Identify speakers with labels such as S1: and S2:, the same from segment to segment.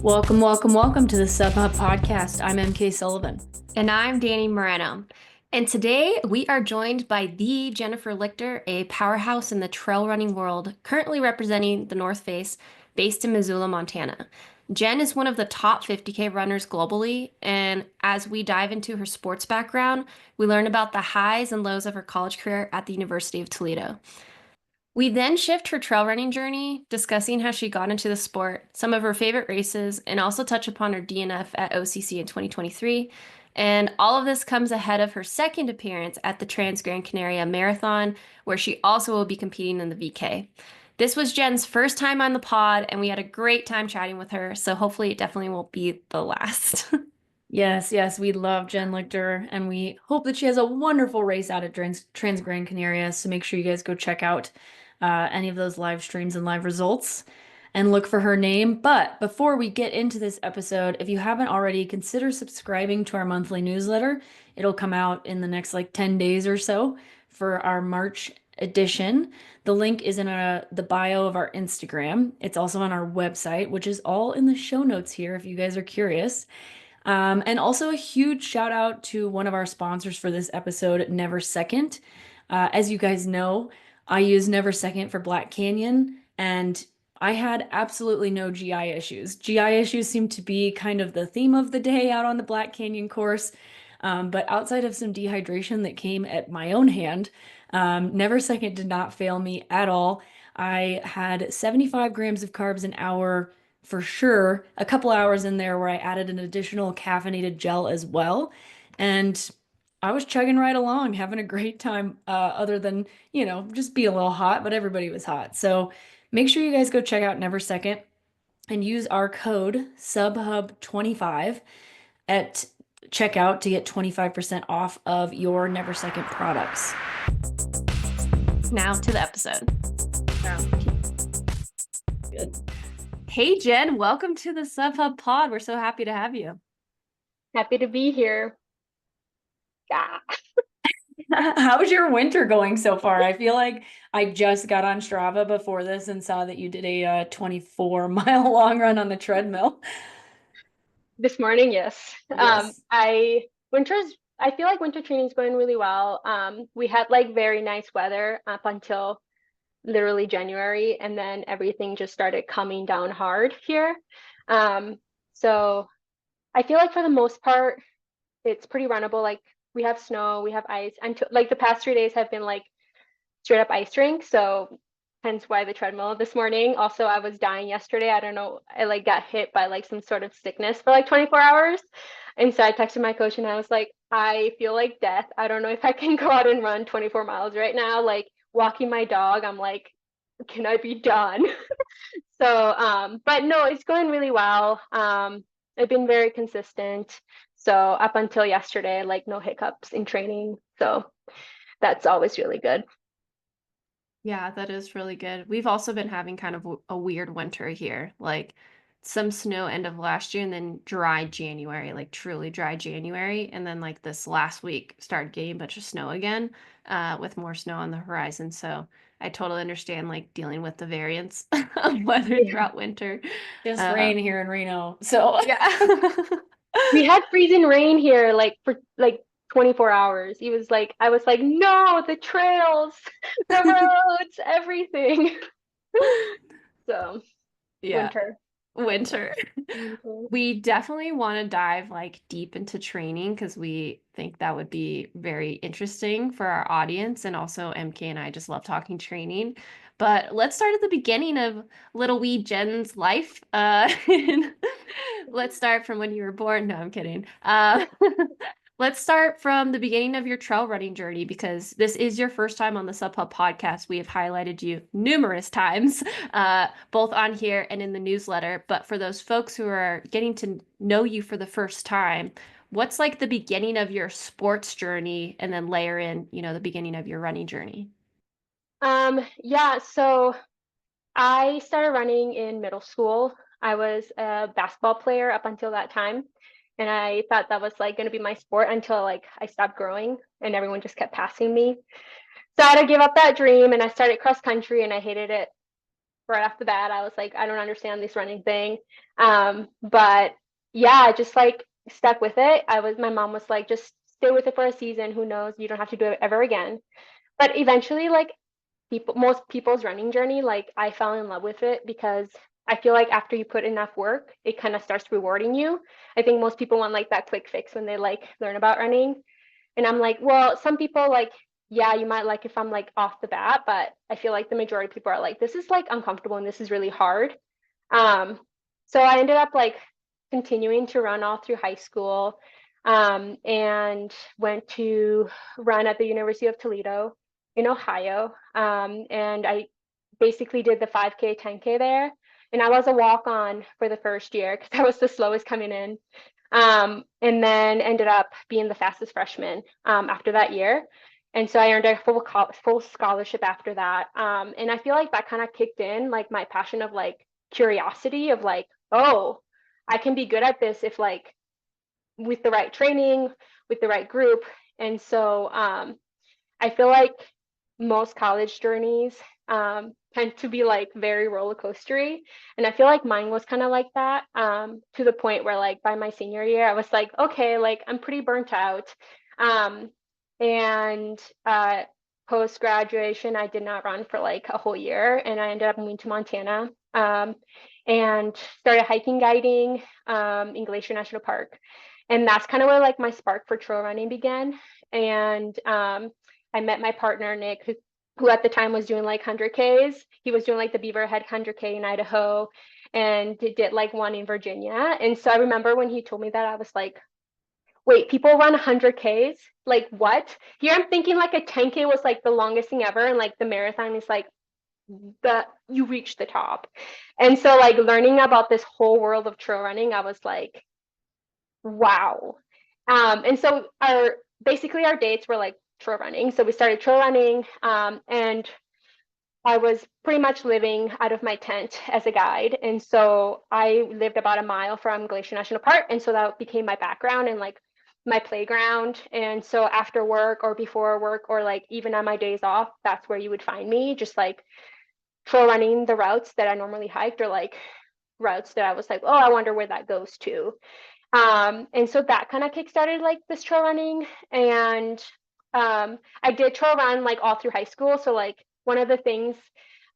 S1: Welcome to the Sub Hub podcast. I'm Emkay Sullivan.
S2: And I'm Dani Moreno. And today we are joined by the Jennifer Lichter, a powerhouse in the trail running world, currently representing the North Face, based in Missoula, Montana. Jenn is one of the top 50K runners globally, and as we dive into her sports background, we learn about the highs and lows of her college career at the University of Toledo. We then shift her trail running journey, discussing how she got into the sport, some of her favorite races, and also touch upon her DNF at OCC in 2023. And all of this comes ahead of her second appearance at the Trans Gran Canaria Marathon, where she also will be competing in the VK. This was Jenn's first time on the pod, and we had a great time chatting with her, so hopefully it definitely won't be the last.
S1: Yes, we love Jenn Lichter, and we hope that she has a wonderful race out at Trans Gran Canaria. So make sure you guys go check out any of those live streams and live results and look for her name. But before we get into this episode, if you haven't already, consider subscribing to our monthly newsletter. It'll come out in the next 10 days or so for our March edition. The link is in the bio of our Instagram. It's also on our website, which is all in the show notes here if you guys are curious. And also a huge shout out to one of our sponsors for this episode, Never Second. As you guys know, I use Never Second for Black Canyon, and I had absolutely no GI issues. GI issues seem to be kind of the theme of the day out on the Black Canyon course. But outside of some dehydration that came at my own hand, Never Second did not fail me at all. I had 75 grams of carbs an hour for sure, a couple hours in there where I added an additional caffeinated gel as well. And I was chugging right along, having a great time, other than, just be a little hot, but everybody was hot. So make sure you guys go check out Never Second and use our code SUBHUB25 at checkout to get 25% off of your Never Second products.
S2: Now to the episode.
S1: Good.
S2: Hey, Jenn, welcome to the Sub Hub pod. We're so happy to have you.
S3: Happy to be here. Yeah.
S1: How's your winter going so far? I feel like I just got on Strava before this and saw that you did a 24-mile long run on the treadmill.
S3: This morning, yes.
S1: Yes.
S3: I feel like winter training is going really well. We had very nice weather up until literally January, and then everything just started coming down hard here. So I feel like for the most part, it's pretty runnable. Like we have snow, we have ice, and the past 3 days have been straight up ice rink. So hence why the treadmill this morning. Also, I was dying yesterday. I don't know. I got hit by some sort of sickness for 24 hours. And so I texted my coach and I was like, I feel like death. I don't know if I can go out and run 24 miles right now. Walking my dog, I'm like, can I be done? So, but no, it's going really well. I've been very consistent. So up until yesterday, no hiccups in training. So that's always really good.
S2: Yeah, that is really good. We've also been having kind of a weird winter here, some snow end of last year and then dry January, truly dry January. And then this last week started getting a bunch of snow again, with more snow on the horizon. So I totally understand dealing with the variance of weather throughout winter.
S1: Just rain here in Reno. So
S2: Yeah.
S3: We had freezing rain here for 24 hours. He was I was like, no, the trails, the roads, everything. So
S2: Yeah.
S3: winter.
S2: We definitely want to dive deep into training because we think that would be very interesting for our audience. And also Emkay and I just love talking training. But let's start at the beginning of little wee Jenn's life. Let's start from when you were born. No, I'm kidding. Let's start from the beginning of your trail running journey because this is your first time on the Sub Hub podcast. We have highlighted you numerous times, both on here and in the newsletter. But for those folks who are getting to know you for the first time, what's the beginning of your sports journey and then layer in, the beginning of your running journey?
S3: Yeah, so I started running in middle school. I was a basketball player up until that time. And I thought that was going to be my sport until I stopped growing and everyone just kept passing me. So I had to give up that dream and I started cross country and I hated it right off the bat. I was like, I don't understand this running thing. But yeah, I just like stuck with it. My mom was like, just stay with it for a season. Who knows? You don't have to do it ever again. But eventually, like most people's running journey, like I fell in love with it because I feel like after you put enough work, it kind of starts rewarding you. I think most people want like that quick fix when they like learn about running. And I'm like, well, some people like, yeah, you might like if I'm like off the bat, but I feel like the majority of people are like, this is like uncomfortable and this is really hard. Um, so I ended up like continuing to run all through high school, and went to run at the University of Toledo in Ohio. And I basically did the 5K, 10K there. And I was a walk on for the first year because I was the slowest coming in. And then ended up being the fastest freshman after that year. And so I earned a full scholarship after that. And I feel like that kind of kicked in like my passion of like curiosity of like, oh, I can be good at this if like with the right training, with the right group. And so I feel like most college journeys tend to be like very roller coastery. And I feel like mine was kind of like that, to the point where like by my senior year, I was like, okay, like I'm pretty burnt out. Um, and post graduation, I did not run for like a whole year, and I ended up moving to Montana, and started hiking guiding in Glacier National Park. And that's kind of where like my spark for trail running began. And I met my partner, Nick, who at the time was doing like 100Ks. He was doing like the Beaverhead 100K in Idaho and did like one in Virginia. And so I remember when he told me that, I was like, wait, people run 100Ks? Like what? Here I'm thinking like a 10K was like the longest thing ever. And like the marathon is like you reach the top. And so like learning about this whole world of trail running, I was like, wow. And so basically our dates were like trail running. So we started trail running, and I was pretty much living out of my tent as a guide. And so I lived about a mile from Glacier National Park. And so that became my background and like my playground. And so after work or before work or like even on my days off, that's where you would find me, just like trail running the routes that I normally hiked, or like routes that I was like, oh, I wonder where that goes to. And so that kind of kickstarted like this trail running. And I did trail run like all through high school. So like one of the things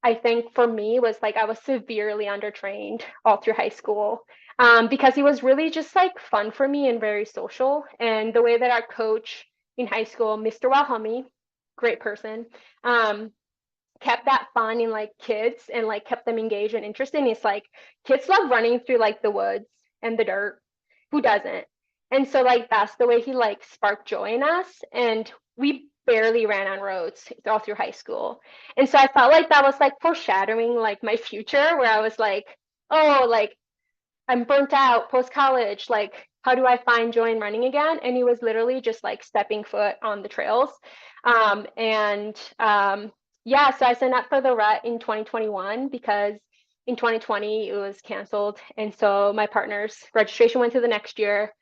S3: I think for me was like I was severely undertrained all through high school, because it was really just like fun for me and very social. And the way that our coach in high school, Mr. Wahami, great person, kept that fun in like kids and like kept them engaged and interested. And it's like kids love running through like the woods and the dirt. Who doesn't? And so like that's the way he like sparked joy in us. And we barely ran on roads all through high school. And so I felt like that was like foreshadowing like my future, where I was like, oh, like I'm burnt out post college. Like, how do I find joy in running again? And he was literally just like stepping foot on the trails. And yeah, so I signed up for the rut in 2021 because in 2020 it was canceled. And so my partner's registration went to the next year.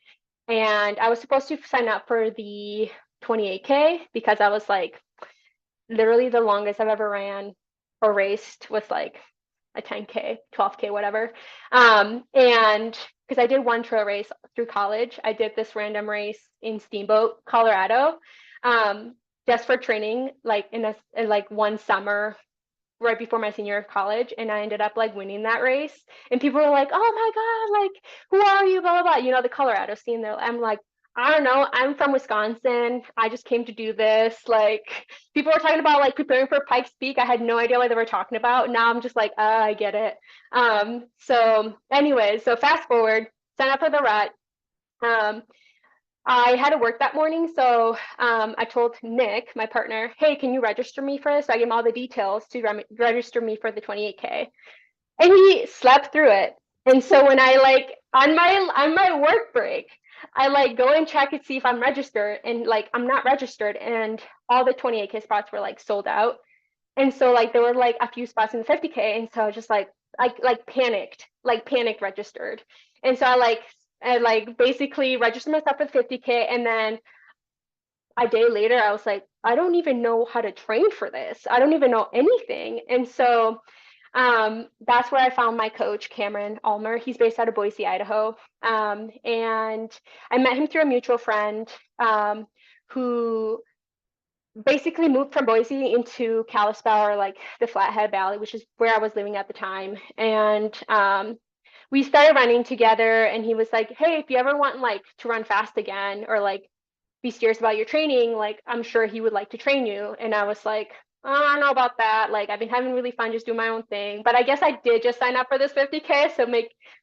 S3: And I was supposed to sign up for the 28K because I was like, literally the longest I've ever ran or raced was like a 10K, 12K, whatever. And because I did one trail race through college, I did this random race in Steamboat, Colorado, just for training, like in like one summer right before my senior year of college. And I ended up like winning that race. And people were like, oh my God, like, who are you? Blah, blah, blah. You know, the Colorado scene there. I'm like, I don't know. I'm from Wisconsin. I just came to do this. Like, people were talking about like preparing for Pikes Peak. I had no idea what they were talking about. Now I'm just like, I get it. So anyways, so fast forward, sign up for the rut. I had to work that morning, so I told Nick, my partner, hey, can you register me for this? So I gave him all the details to register me for the 28K. And he slept through it. And so when I like on my work break, I like go and check and see if I'm registered, and like I'm not registered, and all the 28K spots were like sold out. And so like there were like a few spots in the 50K, and so I just like panicked registered. And so I like basically registered myself for the 50K, and then a day later I was like, I don't even know how to train for this. I don't even know anything. And so That's where I found my coach, Cameron Ulmer. He's based out of Boise, Idaho. And I met him through a mutual friend who basically moved from Boise into Kalispell, or like the Flathead Valley, which is where I was living at the time. And we started running together, and he was like, hey, if you ever want like to run fast again, or like be serious about your training, like I'm sure he would like to train you. And I was like, oh, I don't know about that. Like I've been having really fun just doing my own thing. But I guess I did just sign up for this 50K, so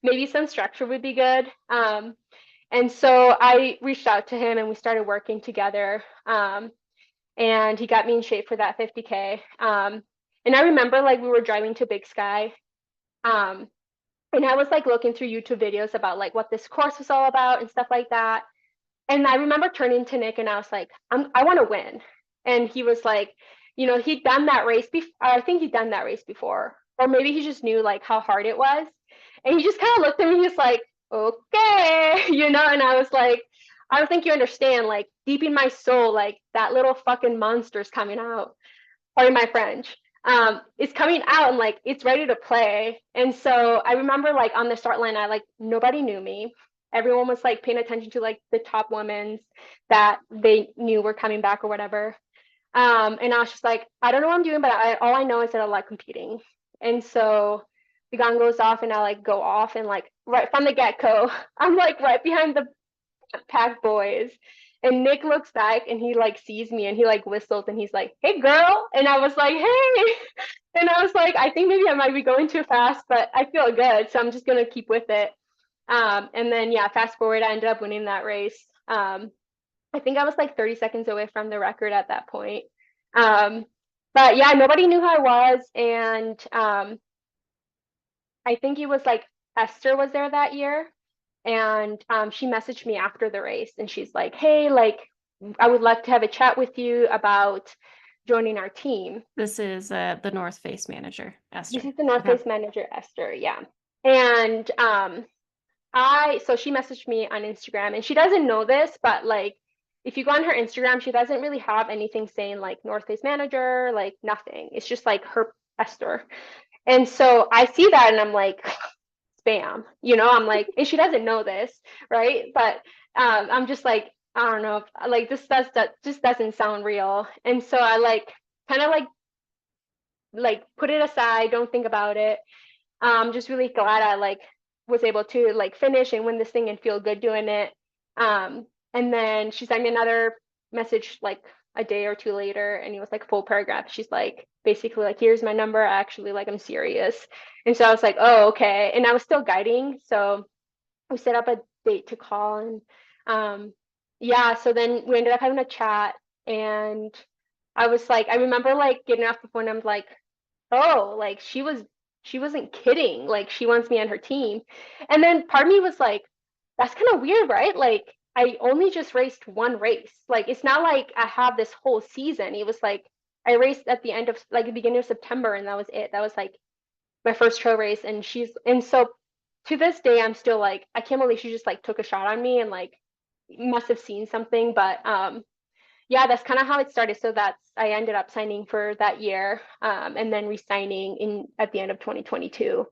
S3: maybe some structure would be good. And so I reached out to him and we started working together. And he got me in shape for that 50K. And I remember like we were driving to Big Sky. And I was like looking through YouTube videos about like what this course was all about and stuff like that. And I remember turning to Nick and I was like, I want to win. And he was like, he'd done that race before. I think he'd done that race before, or maybe he just knew like how hard it was. And he just kind of looked at me. He's like, okay, and I was like, I don't think you understand. Like deep in my soul, like that little fucking monster's coming out. Pardon my French. It's coming out and like it's ready to play. And so I remember like on the start line, nobody knew me. Everyone was like paying attention to like the top women's that they knew were coming back or whatever. And I was just like, I don't know what I'm doing, but all I know is that I like competing. And so the gun goes off and I like go off, and like right from the get-go, I'm like right behind the pack boys. And Nick looks back and he like sees me and he like whistles and he's like, hey girl. And I was like, hey. And I was like, I think maybe I might be going too fast, but I feel good. So I'm just going to keep with it. And then, yeah, fast forward, I ended up winning that race. I think I was like 30 seconds away from the record at that point. But yeah, nobody knew who I was. And I think it was like Esther was there that year. And she messaged me after the race and she's like, hey, like, I would like to have a chat with you about joining our team.
S2: This is the North Face manager, Esther.
S3: This is the North Face manager, Esther. Yeah. And so she messaged me on Instagram, and she doesn't know this, but like, if you go on her Instagram, she doesn't really have anything saying like North Face manager, like nothing. It's just like her Esther. And so I see that and I'm like, spam, I'm like, and she doesn't know this, right? But I'm just like, I don't know, like this just doesn't sound real. And so I like kind of like put it aside, don't think about it. I'm just really glad I like was able to like finish and win this thing and feel good doing it. And then she sent me another message like a day or two later, and it was like a full paragraph. She's like, basically like, here's my number. Actually, like, I'm serious. And so I was like, oh, okay. And I was still guiding. So we set up a date to call. And yeah, so then we ended up having a chat. And I was like, I remember like getting off the phone. I'm like, oh, like she wasn't kidding. Like she wants me on her team. And then part of me was like, that's kind of weird, right? Like I only just raced one race. Like it's not like I have this whole season. It was like I raced at the end of like the beginning of September, and that was it. That was like my first trail race. And so to this day, I'm still like, I can't believe she just like took a shot on me and like must have seen something. But yeah, that's kind of how it started. So I ended up signing for that year, and then re-signing at the end of 2022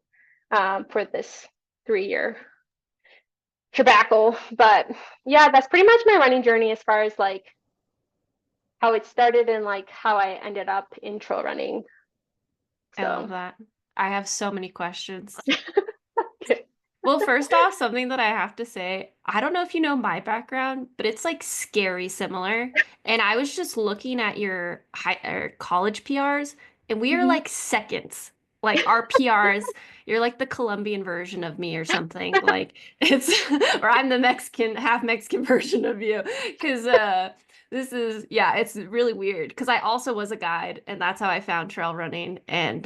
S3: for this 3-year tobacco. But yeah, that's pretty much my running journey as far as like how it started and like how I ended up in trail running.
S2: I love that. I have so many questions.
S3: Okay.
S2: Well, first off, something that I have to say, I don't know if you know my background, but it's like scary similar. And I was just looking at your college PRs, and we are like seconds. Like our PRs, you're like the Colombian version of me or something. Like it's, or I'm the half Mexican version of you. Because it's really weird. Because I also was a guide, and that's how I found trail running. And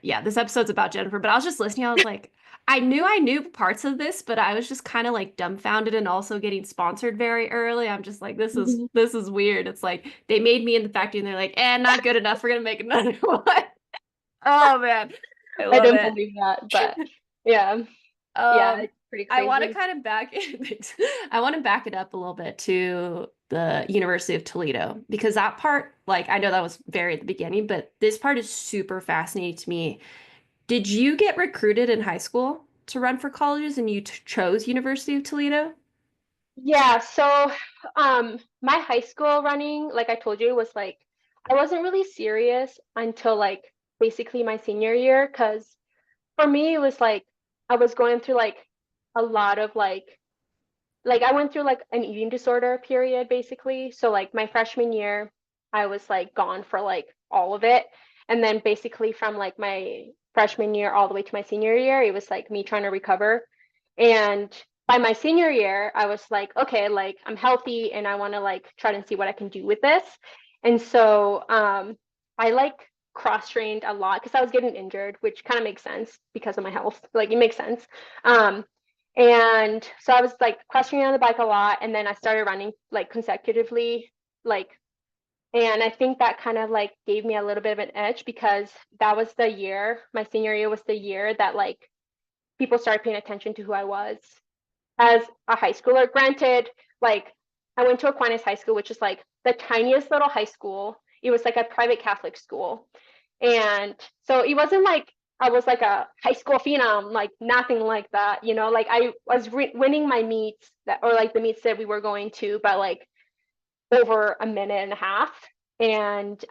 S2: yeah, this episode's about Jennifer, but I was just listening. I was like, I knew parts of this, but I was just kind of like dumbfounded, and also getting sponsored very early. I'm just like, this is weird. It's like they made me in the factory and they're like, not good enough. We're gonna make another one. Oh man.
S3: I don't believe that, but yeah. Yeah, it's pretty crazy.
S2: I want to kind of I want to back it up a little bit to the University of Toledo, because that part, like, I know that was very at the beginning, but this part is super fascinating to me. Did you get recruited in high school to run for colleges and you chose University of Toledo?
S3: Yeah, so my high school running, like I told you, was like I wasn't really serious until like basically my senior year, because for me it was like I was going through like a lot of like I went through like an eating disorder period basically. So like my freshman year, I was like gone for like all of it. And then basically from like my freshman year all the way to my senior year, it was like me trying to recover. And by my senior year, I was like, okay, like I'm healthy and I want to like try to see what I can do with this. And so I like cross trained a lot because I was getting injured, which kind of makes sense because of my health. Like it makes sense. Um, and so I was like questioning on the bike a lot, and then I started running like consecutively, like, and I think that kind of like gave me a little bit of an edge because that was the year, my senior year was the year that like people started paying attention to who I was as a high schooler. Granted, like I went to Aquinas High School, which is like the tiniest little high school. It was like a private Catholic school. And so it wasn't like I was like a high school phenom, like nothing like that, you know, like I was winning my meets that, or like the meets that we were going to, by like over a minute and a half. And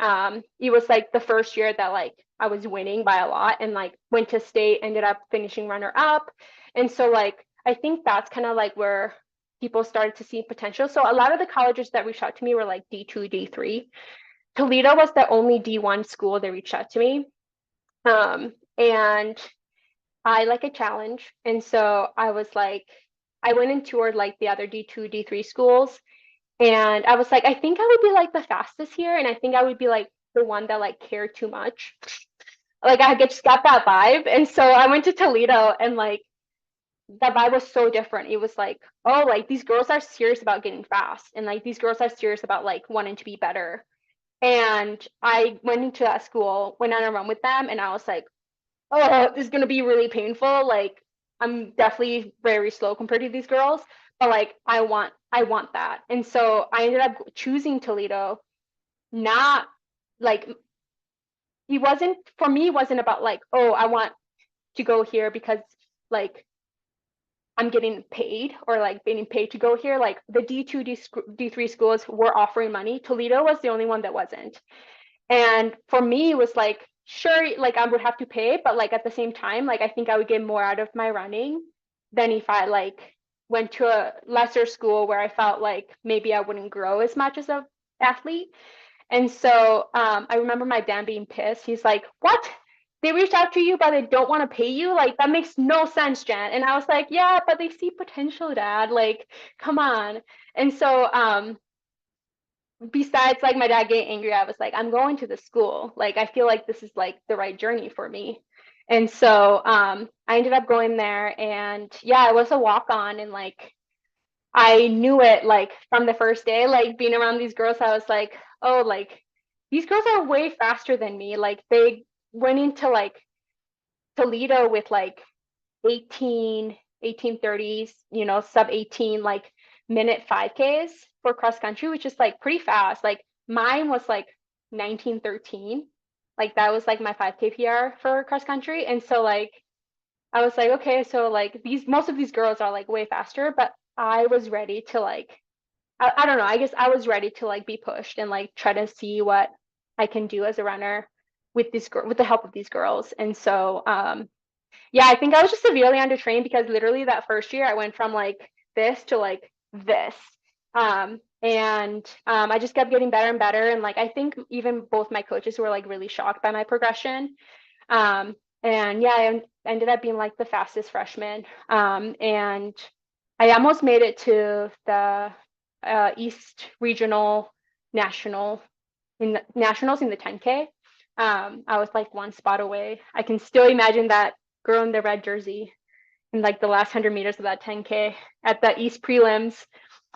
S3: it was like the first year that like I was winning by a lot, and like went to state, ended up finishing runner up. And so like I think that's kind of like where people started to see potential. So a lot of the colleges that reached out to me were like D2, D3. Toledo was the only D1 school that reached out to me. And I like a challenge. And so I was like, I went and toured like the other D2, D3 schools. And I was like, I think I would be like the fastest here. And I think I would be like the one that like cared too much. Like I just got that vibe. And so I went to Toledo, and like the vibe was so different. It was like, oh, like these girls are serious about getting fast. And like these girls are serious about like wanting to be better. And I went into that school, went on a run with them, and I was like, oh, this is gonna be really painful. Like I'm definitely very slow compared to these girls, but like I want that. And so I ended up choosing Toledo. Not like it wasn't for me, it wasn't about like, oh, I want to go here because like I'm getting paid, or like getting paid to go here. Like the D2, D3 schools were offering money. Toledo was the only one that wasn't. And for me, it was like, sure, like I would have to pay, but like at the same time, like I think I would get more out of my running than if I like went to a lesser school where I felt like maybe I wouldn't grow as much as a athlete. And so I remember my dad being pissed. He's like, "What? They reached out to you, but they don't want to pay you? Like that makes no sense, Jen." And I was like, "Yeah, but they see potential, Dad. Like, come on." And so besides like my dad getting angry, I was like, I'm going to the school. Like I feel like this is like the right journey for me. And so I ended up going there, and yeah, it was a walk on, and like I knew it like from the first day, like being around these girls, I was like, oh, like these girls are way faster than me. Like they went into like Toledo with like 18, 18:30s, you know, sub 18, like minute 5Ks for cross country, which is like pretty fast. Like mine was like 19:13. Like that was like my 5K PR for cross country. And so like I was like, okay, so like these most of these girls are like way faster, but I was ready to like I don't know, I guess I was ready to like be pushed and like try to see what I can do as a runner with this girl, with the help of these girls. And so yeah, I think I was just severely undertrained because literally that first year I went from like this to like this. I just kept getting better and better. And like I think even both my coaches were like really shocked by my progression. And yeah, I ended up being like the fastest freshman. And I almost made it to the East Regional National in the Nationals in the 10K. I was like one spot away. I can still imagine that girl in the red jersey in like the last 100 meters of that 10K at the East prelims.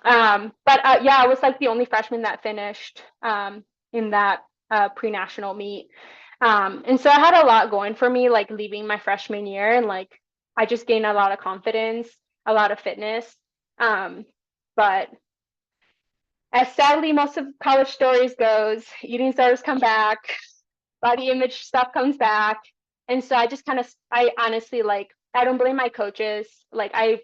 S3: But yeah, I was like the only freshman that finished in that pre-national meet. And so I had a lot going for me, like leaving my freshman year, and like I just gained a lot of confidence, a lot of fitness. But as sadly most of college stories goes, eating disorders come back, body image stuff comes back. And so I just kind of, I honestly like, I don't blame my coaches. Like I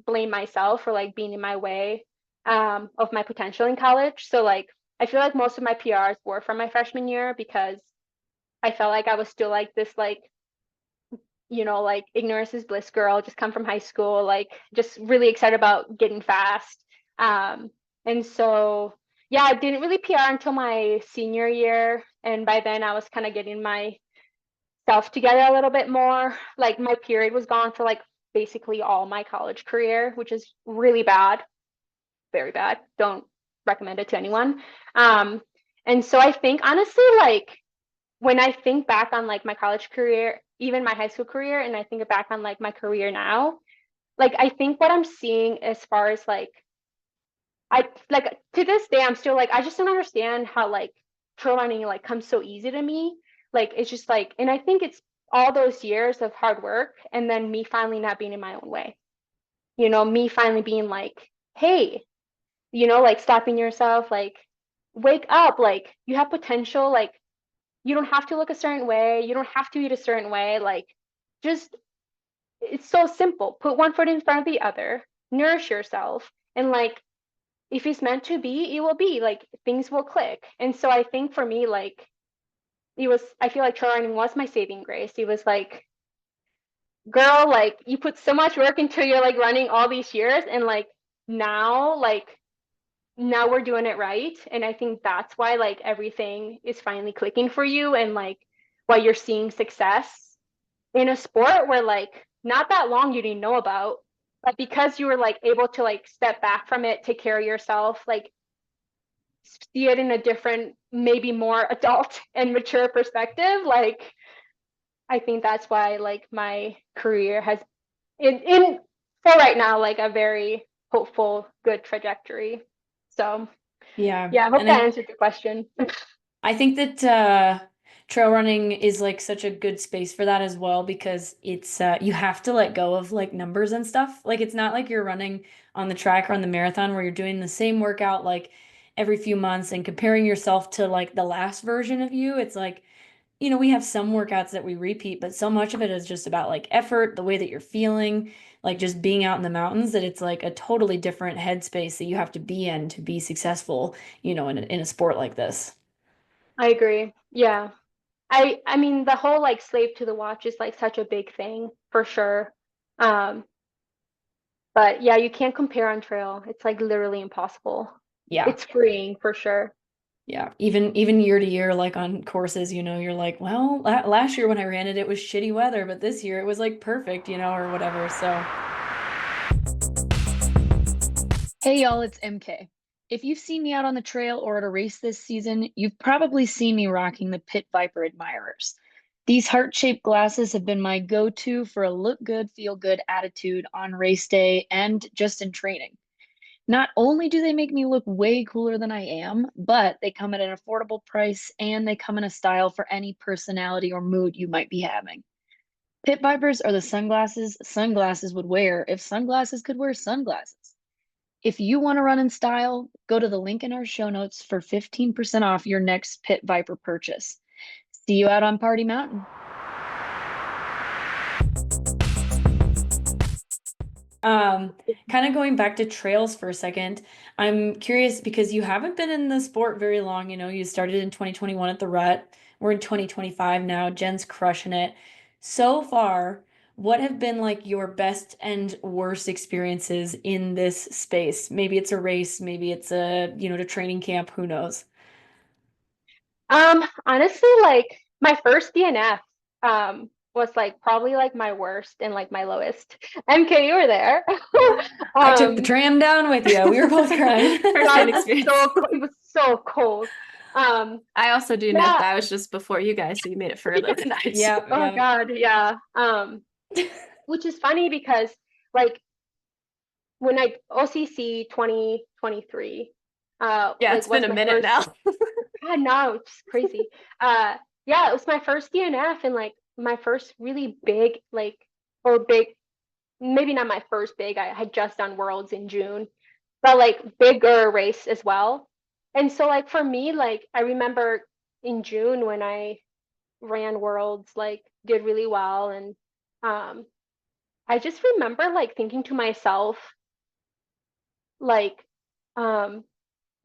S3: blame myself for like being in my way of my potential in college. So like, I feel like most of my PRs were from my freshman year because I felt like I was still like this, like, like ignorance is bliss girl, just come from high school, like just really excited about getting fast. And so, yeah, I didn't really PR until my senior year. And by then I was kind of getting myself together a little bit more. Like my period was gone for like basically all my college career, which is really bad, very bad. Don't recommend it to anyone. And so I think honestly, like when I think back on like my college career, even my high school career, and I think back on like my career now, like I think what I'm seeing as far as like I like to this day, I'm still like, I just don't understand how like trail running like comes so easy to me. Like it's just like, and I think it's all those years of hard work and then me finally not being in my own way. Me finally being like, hey, like stopping yourself, like wake up, like you have potential, like you don't have to look a certain way, you don't have to eat a certain way, like just it's so simple. Put one foot in front of the other, nourish yourself, and like if it's meant to be, it will be. Like things will click. And so I think for me, like I feel like trail running was my saving grace. It was like, girl, like you put so much work into your like running all these years, and now we're doing it right. And I think that's why like everything is finally clicking for you, and like why you're seeing success in a sport where like not that long you didn't know about, but because you were like able to like step back from it, take care of yourself, like see it in a different, maybe more adult and mature perspective, like I think that's why like my career has in for right now like a very hopeful, good trajectory. So
S1: Yeah.
S3: yeah, I hope
S1: And
S3: that answered your question.
S1: I think that trail running is like such a good space for that as well because it's you have to let go of like numbers and stuff. Like it's not like you're running on the track or on the marathon where you're doing the same workout like every few months and comparing yourself to like the last version of you. It's like, we have some workouts that we repeat, but so much of it is just about like effort, the way that you're feeling, like just being out in the mountains, that it's like a totally different headspace that you have to be in to be successful, in a sport like this.
S3: I agree. Yeah. I mean the whole like slave to the watch is like such a big thing for sure. Um, but yeah, you can't compare on trail. It's like literally impossible.
S1: Yeah.
S3: It's freeing for sure.
S1: Yeah. Even year to year, like on courses, you're like, well, last year when I ran it, it was shitty weather, but this year it was like perfect, or whatever. So,
S4: Hey y'all, it's MK. If you've seen me out on the trail or at a race this season, you've probably seen me rocking the Pit Viper Admirers. These heart-shaped glasses have been my go-to for a look good, feel good attitude on race day and just in training. Not only do they make me look way cooler than I am, but they come at an affordable price and they come in a style for any personality or mood you might be having. Pit Vipers are the sunglasses sunglasses would wear if sunglasses could wear sunglasses. If you want to run in style, go to the link in our show notes for 15% off your next Pit Viper purchase. See you out on Party Mountain.
S1: kind of going back to trails for a second, I'm curious because you haven't been in the sport very long. You started in 2021 at the Rut. We're in 2025 now. Jen's crushing it. So far, what have been like your best and worst experiences in this space? Maybe it's a race, maybe it's a training camp, who knows?
S3: Honestly, like my first DNF was like probably like my worst and like my lowest. MK, you were there.
S1: I took the
S3: Um,
S1: tram down with you. We were both crying.
S3: God,
S2: First-hand
S3: it was
S2: experience.
S3: it was so cold.
S2: I also do know
S3: Yeah.
S2: that was just before you guys, so you made it further than I did.
S1: Yeah,
S3: Oh
S1: yeah.
S3: God, yeah. Which is funny because like when I OCC 2023,
S2: Yeah,
S3: like
S2: it's been
S3: was
S2: a
S3: my
S2: minute
S3: first.
S2: now.
S3: God, no, it's just crazy. Yeah, it was my first DNF and like my first really big, like, or big, maybe not my first big. I had just done Worlds in June, but like bigger race as well. And so like for me, like I remember in June when I ran Worlds, like did really well. And I just remember like thinking to myself, like, oh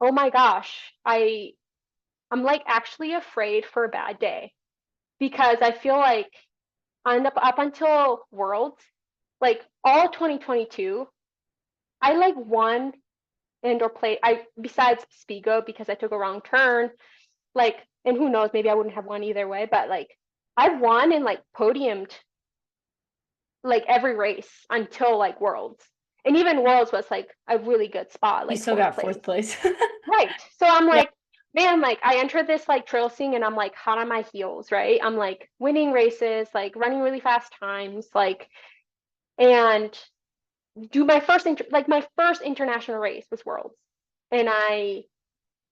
S3: my gosh, I'm like actually afraid for a bad day, because I feel like up until Worlds, like all 2022, I like won indoor play. Besides Spigo, because I took a wrong turn, like, and who knows, maybe I wouldn't have won either way, but like I won and like podiumed like every race until like Worlds. And even Worlds was like a really good spot,
S1: You
S3: like
S1: still got fourth place.
S3: Right. So I'm
S1: Yeah.
S3: like, man, like I entered this like trail scene and I'm like hot on my heels, right? I'm like winning races, like running really fast times, like, and do my first international race was Worlds. And I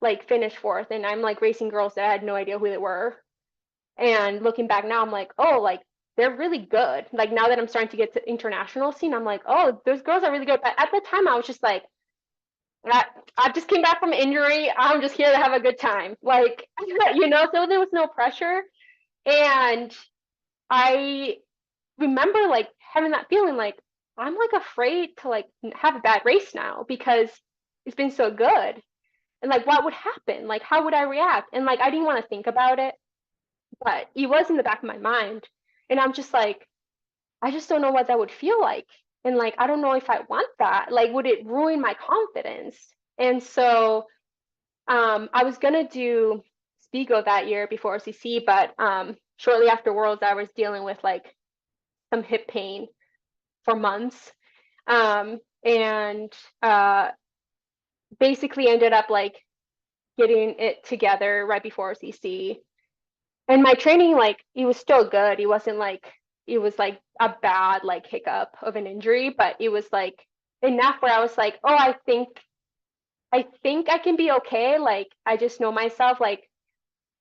S3: like finished fourth, and I'm like racing girls that I had no idea who they were. And looking back now, I'm like, oh, like they're really good. Like now that I'm starting to get to international scene, I'm like, oh, those girls are really good. But at the time I was just like, I just came back from injury. I'm just here to have a good time. Like, so there was no pressure. And I remember like having that feeling like I'm like afraid to like have a bad race now, because it's been so good. And like, what would happen? Like, how would I react? And like, I didn't want to think about it, but it was in the back of my mind. And I'm just like, I just don't know what that would feel like. And like, I don't know if I want that. Like, would it ruin my confidence? And so I was gonna do Spigo that year before OCC, but shortly after Worlds, I was dealing with like some hip pain for months, and basically ended up like getting it together right before OCC. And my training, like, it was still good. It wasn't like it was like a bad like hiccup of an injury, but it was like enough where I was like, oh, I think I can be okay. Like, I just know myself, like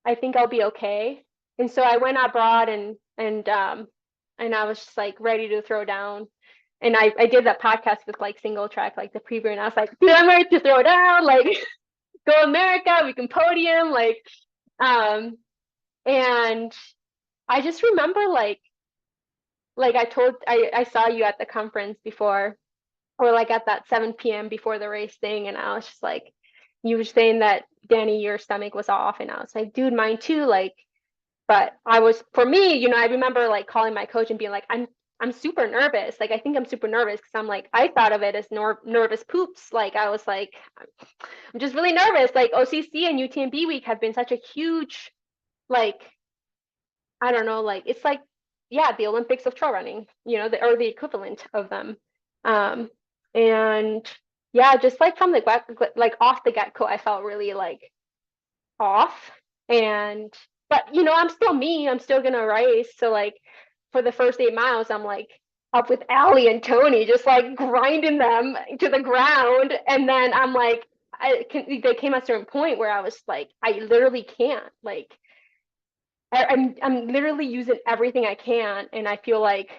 S3: I think I'll be okay. And so I went abroad, and I was just like ready to throw down. And I did that podcast with like single track, like the preview, and I was like, dude, I'm ready to throw down, like go America, we can podium, like and I just remember like I saw you at the conference before, or like at that 7 p.m. before the race thing, and I was just like, you were saying that Dani, your stomach was off, and I was like, dude, mine too, like, but for me, I remember like calling my coach and being like, I'm super nervous. Like, I think I'm super nervous, because I'm like, I thought of it as nervous poops. Like, I was like, I'm just really nervous. Like, OCC and UTMB week have been such a huge, like, I don't know, like, it's like, yeah, the Olympics of trail running, or the equivalent of them. And yeah, just like from the like off the get-go, I felt really like off. And but I'm still me. I'm still gonna race. So like for the first 8 miles, I'm like up with Allie and Tony, just like grinding them to the ground. And then I'm like, they came at a certain point where I was like, I literally can't. Like, I'm literally using everything I can, and I feel like,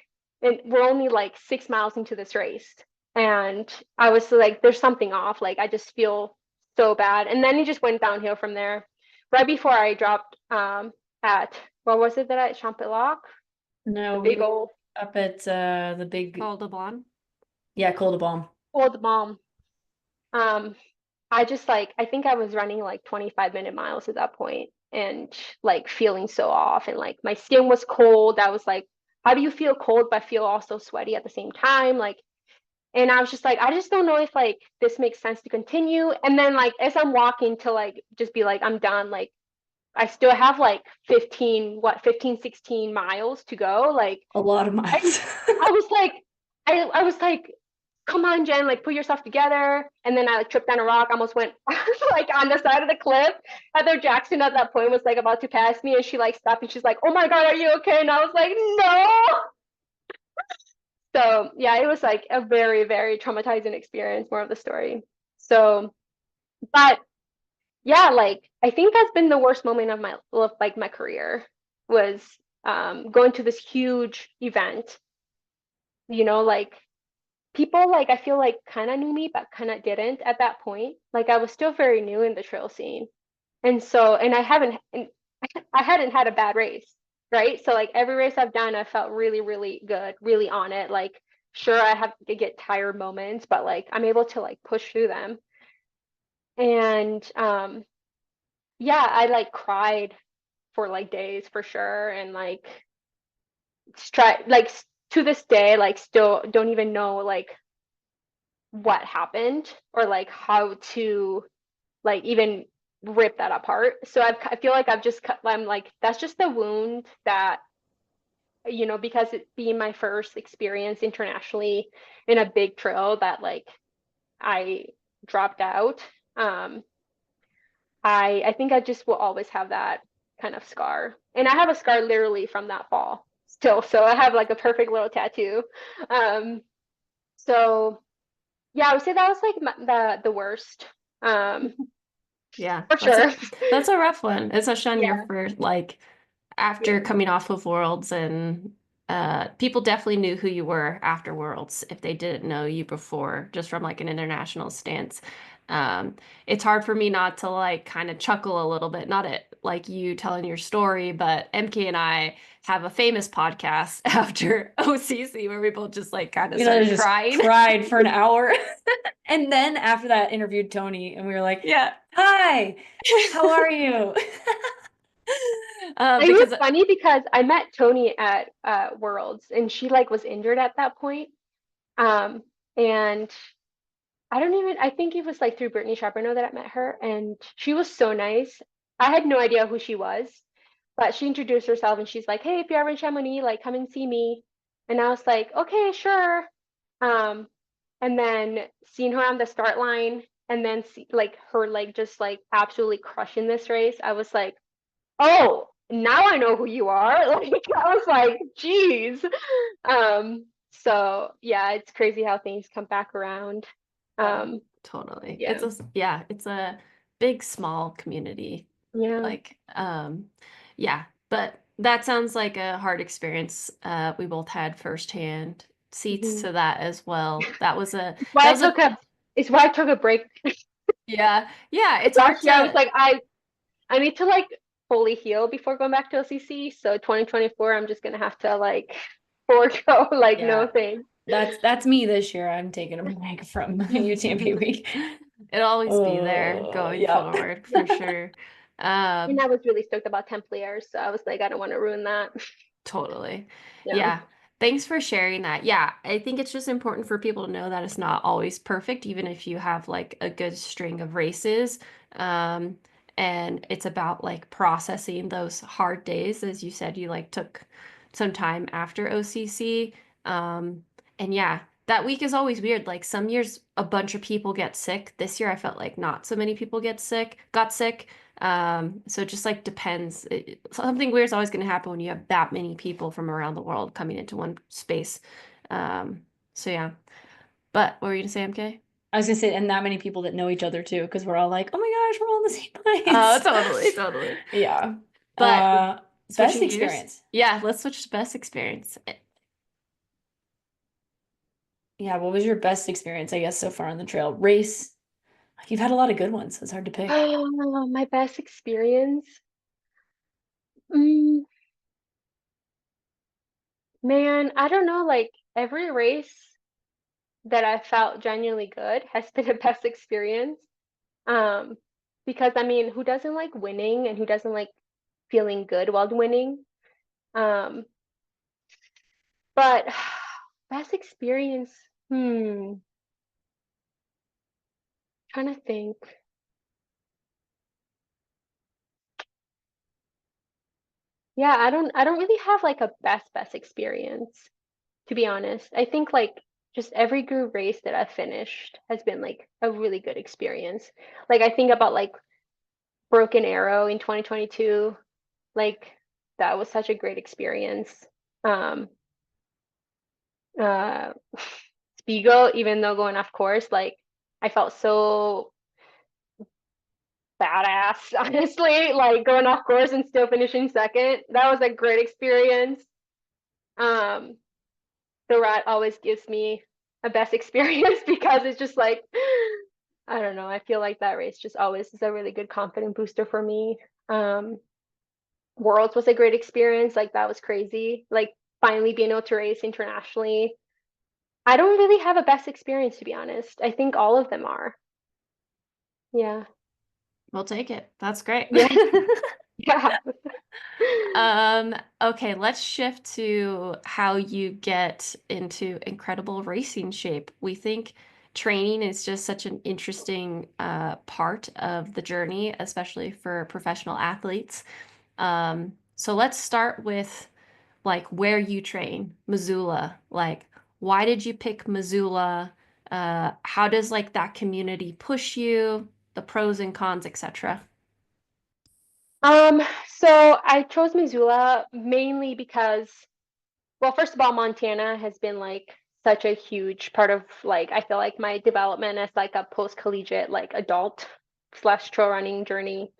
S3: and we're only like 6 miles into this race, and I was like, there's something off. Like, I just feel so bad. And then it just went downhill from there. Right before I dropped at, what was it that I Champillac?
S1: No,
S3: The
S1: we
S3: big
S1: were
S3: old
S1: up at the big,
S2: Col de Blanc.
S1: yeah, Col de Balm.
S3: old mom. I just like, I think I was running like 25-minute miles at that point, and like feeling so off, and like my skin was cold. I was like, how do you feel cold but feel also sweaty at the same time? Like, and I was just like, I just don't know if like this makes sense to continue. And then like as I'm walking to like just be like, I'm done, like I still have like 15, 16 miles to go. Like,
S1: A lot of miles.
S3: I was like, I was like, come on, Jenn, like put yourself together. And then I like tripped down a rock, almost went like on the side of the cliff. Heather Jackson at that point was like about to pass me, and she like stopped, and she's like, oh my God, are you okay? And I was like, no. So yeah, it was like a very, very traumatizing experience, more of the story. So, but yeah, like I think that's been the worst moment of my career, was going to this huge event, like people, like I feel like kind of knew me but kind of didn't at that point. Like, I was still very new in the trail scene, and I hadn't had a bad race. right? So like every race I've done, I felt really, really good, really on it. Like, sure, I have to get tired moments, but like I'm able to like push through them. And yeah, I like cried for like days for sure, and like try like to this day, like still don't even know like what happened or like how to like even rip that apart. So I feel like I've just I'm like that's just the wound that because it being my first experience internationally in a big trail that like I dropped out. Um, I think I just will always have that kind of scar, and I have a scar literally from that fall still. So I have like a perfect little tattoo. Um, so yeah, I would say that was like the worst. Um,
S2: Yeah,
S3: for sure.
S2: that's a rough one, especially on your
S3: Yeah.
S2: first, like after
S3: Yeah.
S2: coming off of Worlds, and people definitely knew who you were after Worlds if they didn't know you before, just from like an international stance. It's hard for me not to like kind of chuckle a little bit, not at like you telling your story, but Emkay and I have a famous podcast after OCC where we both just like kind of
S1: You know,
S2: started
S1: just
S2: crying.
S1: cried for an hour. And then after that interviewed Tony and we were like,
S2: Yeah.
S1: hi, how are you?
S3: It
S2: Because
S3: was funny because I met Tony at Worlds, and she like was injured at that point. Um, and I think it was like through Brittany Charbonneau that I met her, and she was so nice. I had no idea who she was, but she introduced herself and she's like, hey, if you're ever in Chamonix, like come and see me. And I was like, okay, sure. Um, and then seeing her on the start line and then see like her like just like absolutely crushing this race, I was like, oh, now I know who you are. Like I was like, geez. So yeah, it's crazy how things come back around.
S2: totally.
S3: Yeah.
S2: It's a big, small community.
S3: Yeah.
S2: Like, yeah, but that sounds like a hard experience. We both had firsthand seats
S3: Mhm.
S2: to that as well. That was
S3: Why
S2: that
S3: I
S2: was a,
S3: took a it's why I took a break
S2: yeah, yeah, it's hard
S3: last year. I was
S2: to,
S3: like, I need to like fully heal before going back to OCC. So 2024, I'm just gonna have to like forego like no
S1: Yeah,
S3: thing.
S1: that's me this year. I'm taking a break from UTMB week.
S2: it'll always be there
S1: Oh,
S2: going
S1: yeah.
S2: forward for sure.
S3: And
S2: Um,
S3: I was really stoked about Templiers, so I was like, I don't want to ruin that.
S2: Totally.
S3: Yeah.
S2: Yeah. Thanks for sharing that. Yeah, I think it's just important for people to know that it's not always perfect, even if you have like a good string of races. Um, and it's about like processing those hard days. As you said, you like took some time after OCC. Um, and yeah, that week is always weird. Like some years a bunch of people get sick. This year I felt like not so many people got sick. So it just like depends. Something weird is always going to happen when you have that many people from around the world coming into one space. Um, so yeah. But what were you gonna say, MK?
S1: I was gonna say, and that many people that know each other too, because we're all like, oh my gosh, we're all in the same
S2: Oh,
S1: place.
S2: totally, totally.
S1: Yeah.
S2: But
S1: Best
S2: switching gears.
S1: experience.
S2: Yeah, let's switch to best experience.
S1: Yeah, what was your best experience, I guess, so far on the trail? Race. You've had a lot of good ones. It's hard to pick.
S3: Oh, my best experience. Mm, man, I don't know. Like every race that I felt genuinely good has been a best experience. Um, because I mean, who doesn't like winning and who doesn't like feeling good while winning? Um, but best experience, trying to think. Yeah, I don't really have like a best experience, to be honest. I think like just every group race that I've finished has been like a really good experience. Like I think about like Broken Arrow in 2022, like that was such a great experience. Um, uh, Spiegel, even though going off course, like I felt so badass, honestly, like going off course and still finishing second. That was a great experience. Um, the rat always gives me a best experience because it's just like I don't know. I feel like that race just always is a really good confident booster for me. Um, Worlds was a great experience. Like that was crazy. Like finally being able to race internationally. I don't really have a best experience, to be honest. I think all of them are. Yeah.
S2: We'll take it. That's great.
S3: Yeah. Yeah.
S2: Okay, let's shift to how you get into incredible racing shape. We think training is just such an interesting part of the journey, especially for professional athletes. So let's start with like where you train, Missoula. Like, why did you pick Missoula? How does like that community push you, the pros and cons, etc.?
S3: Um, so I chose Missoula mainly because, well, first of all, Montana has been like such a huge part of like I feel like my development as like a post-collegiate like adult slash trail running journey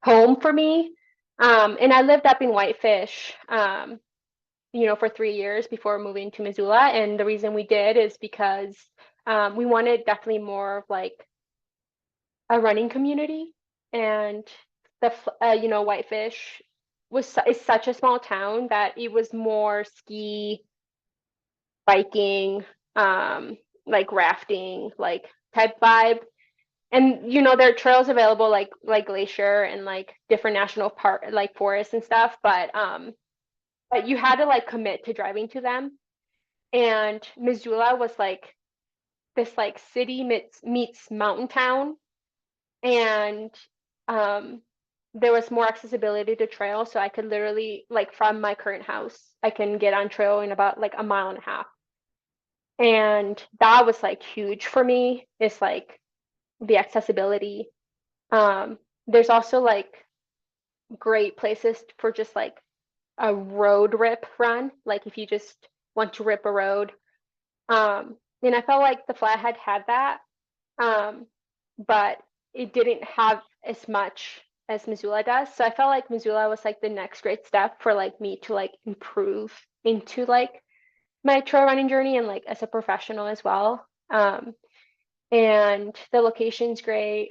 S3: home for me. And I lived up in Whitefish, for 3 years before moving to Missoula. And the reason we did is because we wanted definitely more of like a running community. And Whitefish is such a small town that it was more ski, biking, like rafting, like type vibe. And there are trails available like Glacier and like different national park like forests and stuff, but you had to like commit to driving to them. And Missoula was like this like city meets mountain town, and um there was more accessibility to trail, so I could literally like from my current house I can get on trail in about like a mile and a half. And that was like huge for me. It's like the accessibility. There's also like great places for just like a road rip run, like if you just want to rip a road. And I felt like the Flathead had that, um, but it didn't have as much as Missoula does. So I felt like Missoula was like the next great step for like me to like improve into like my trail running journey and like as a professional as well. And the location's great.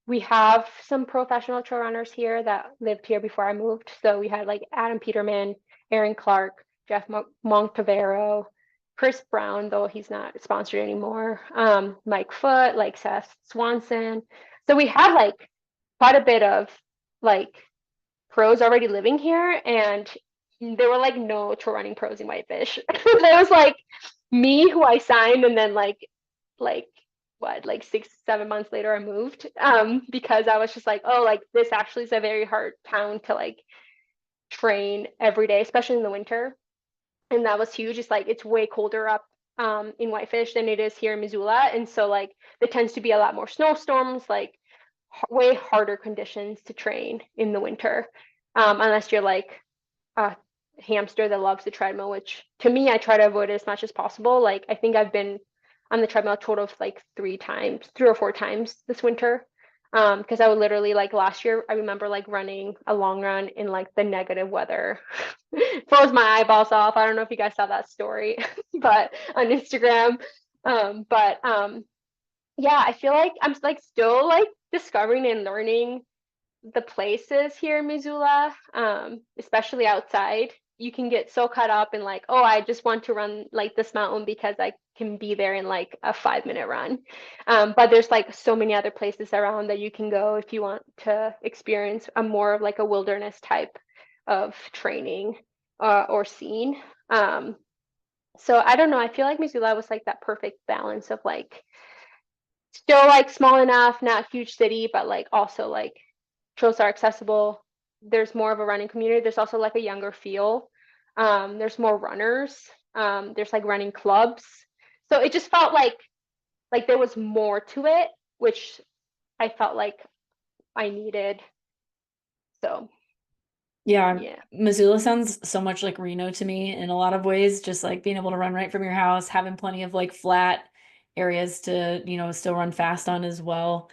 S3: We have some professional trail runners here that lived here before I moved. So we had like Adam Peterman, Aaron Clark, Jeff Montevero, Chris Brown, though he's not sponsored anymore, Mike Foote, like Seth Swanson. So we had like quite a bit of like pros already living here, and there were like no trail running pros in Whitefish. There was like me who I signed, and then like what, like 6 7 months later I moved, because I was just like, oh, like this actually is a very hard town to like train every day, especially in the winter. And that was huge. It's like it's way colder up in Whitefish than it is here in Missoula, and so like there tends to be a lot more snowstorms, like way harder conditions to train in the winter, unless you're like a hamster that loves the treadmill, which to me I try to avoid as much as possible. Like I think I've been on the treadmill a total of like 3 or 4 times this winter. Because I would literally like last year, I remember like running a long run in like the negative weather. Froze my eyeballs off. I don't know if you guys saw that story, but on Instagram. Yeah, I feel like I'm like still like discovering and learning the places here in Missoula, especially outside. You can get so caught up in like, oh, I just want to run like this mountain because I can be there in like a 5 minute run. But there's like so many other places around that you can go if you want to experience a more of like a wilderness type of training or scene. So I don't know. I feel like Missoula was like that perfect balance of like still like small enough, not huge city, but like also like trails are accessible. There's more of a running community. There's also like a younger feel. There's more runners. There's like running clubs. So it just felt like there was more to it, which I felt like I needed. So
S1: Yeah,
S3: yeah.
S1: Missoula sounds so much like Reno to me in a lot of ways, just like being able to run right from your house, having plenty of like flat areas to, still run fast on as well.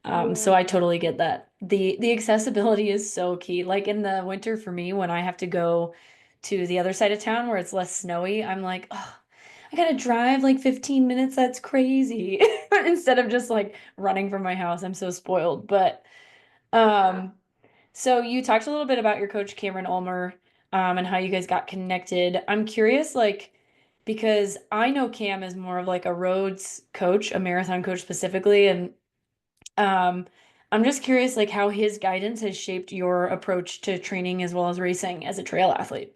S1: So
S3: Yeah.
S1: I totally get that. The accessibility is so key. Like in the winter for me, when I have to go to the other side of town where it's less snowy, I'm like, oh, I gotta drive like 15 minutes. That's crazy. Instead of just like running from my house. I'm so spoiled. But
S3: Yeah.
S1: um So you talked a little bit about your coach Cameron Ulmer, and how you guys got connected. I'm curious, like, because I know Cam is more of like a roads coach, a marathon coach specifically, and um, I'm just curious, like, how his guidance has shaped your approach to training as well as racing as a trail athlete.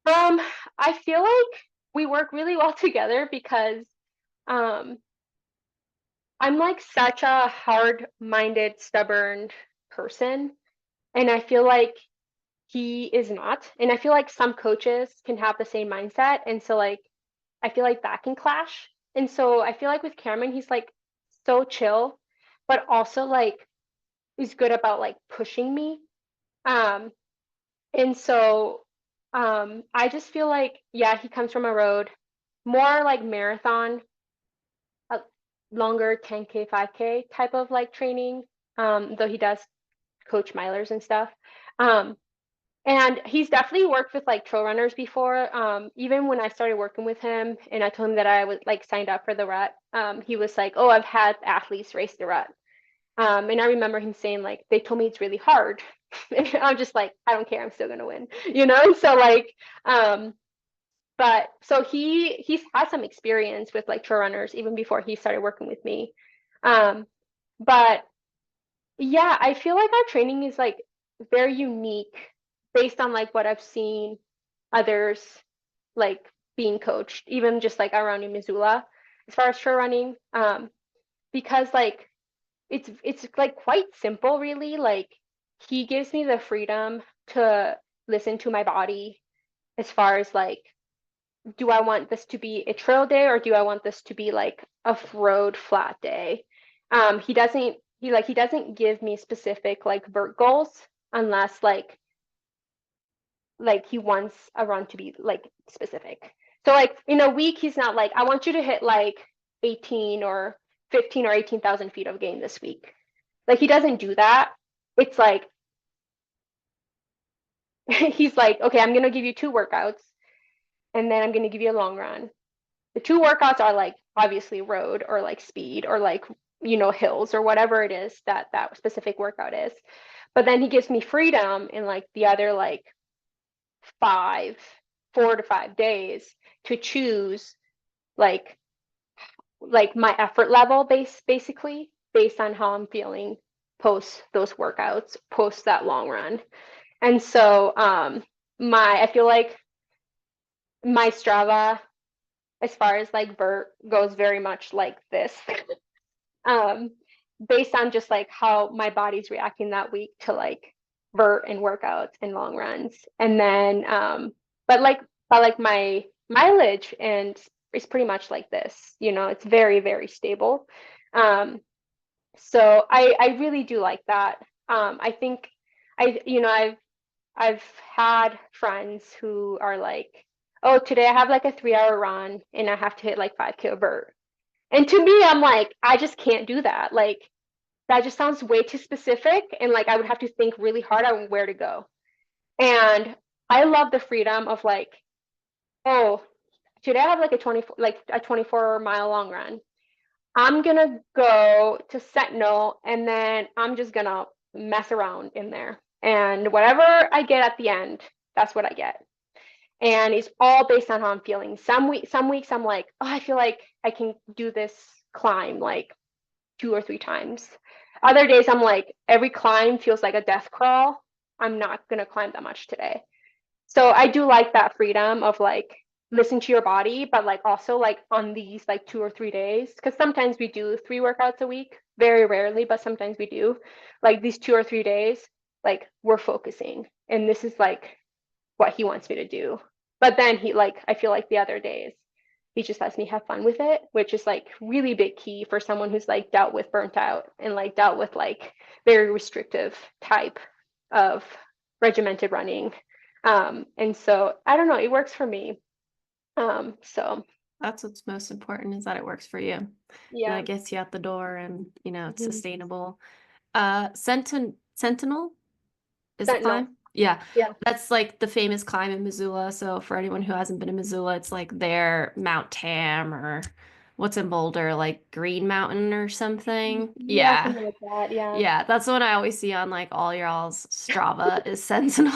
S3: Um, I feel like we work really well together because um I'm like such a hard-minded, stubborn person, and I feel like he is not. And I feel like some coaches can have the same mindset, and so like I feel like that can clash. And so I feel like with Cameron, he's like so chill, but also like he's good about like pushing me. Um, and so I just feel like, yeah, he comes from a road, more like marathon, a longer 10K, 5K type of like training, though he does coach milers and stuff. Um, and he's definitely worked with like trail runners before. Even when I started working with him and I told him that I was like signed up for the rut, he was like, "Oh, I've had athletes race the rut." And I remember him saying like, "They told me it's really hard." And I'm just like, "I don't care, I'm still gonna win," you know? And so like, but so he's had some experience with like trail runners even before he started working with me. Um, but yeah, I feel like our training is like very unique based on like what I've seen others like being coached, even just like around in Missoula as far as trail running. Because like it's like quite simple really. Like he gives me the freedom to listen to my body as far as like, do I want this to be a trail day or do I want this to be like a road flat day? He doesn't give me specific like vert goals unless like he wants a run to be like specific. So like in a week he's not like, I want you to hit like 18 or 15 or 18,000 feet of gain this week. Like he doesn't do that. It's like he's like, okay, I'm gonna give you two workouts and then I'm gonna give you a long run. The two workouts are like obviously road or like speed or like, hills or whatever it is that that specific workout is. But then he gives me freedom in like the other like five, 4 to 5 days to choose like my effort level basically based on how I'm feeling post those workouts, post that long run. And so I feel like my Strava as far as like vert goes very much like this. um, Based on just like how my body's reacting that week to like vert and workouts and long runs. And then but like my mileage and is pretty much like this, it's very, very stable. So I really do like that. I think I've had friends who are like, oh, today I have like a 3 hour run and I have to hit like 5K vert. And to me, I'm like, I just can't do that. Like, that just sounds way too specific. And like, I would have to think really hard on where to go. And I love the freedom of like, oh, today I have like a 24-mile long run. I'm gonna go to Sentinel and then I'm just gonna mess around in there. And whatever I get at the end, that's what I get. And it's all based on how I'm feeling. Some weeks I'm like, oh, I feel like I can do this climb like 2 or 3 times. Other days I'm like, every climb feels like a death crawl. I'm not gonna climb that much today. So I do like that freedom of like listen to your body, but like also like on these like 2 or 3 days, because sometimes we do 3 workouts a week, very rarely, but sometimes we do. Like these 2 or 3 days, like we're focusing, and this is like what he wants me to do. But then I feel like the other days, he just lets me have fun with it, which is like really big key for someone who's like dealt with burnt out and like dealt with like very restrictive type of regimented running. And so I don't know, it works for me. So
S2: That's what's most important, is that it works for you.
S3: yeah.
S2: That gets you out the door and, it's
S3: Mhm.
S2: sustainable. Sentinel is the
S3: Sentinel.
S2: climb? Yeah.
S3: Yeah.
S2: That's like the famous climb in Missoula. So for anyone who hasn't been in Missoula, it's like their Mount Tam or what's in Boulder, like Green Mountain or something.
S3: Yeah,
S2: Yeah.
S3: something like that. Yeah.
S2: Yeah, that's the one I always see on like all y'all's Strava is Sentinel.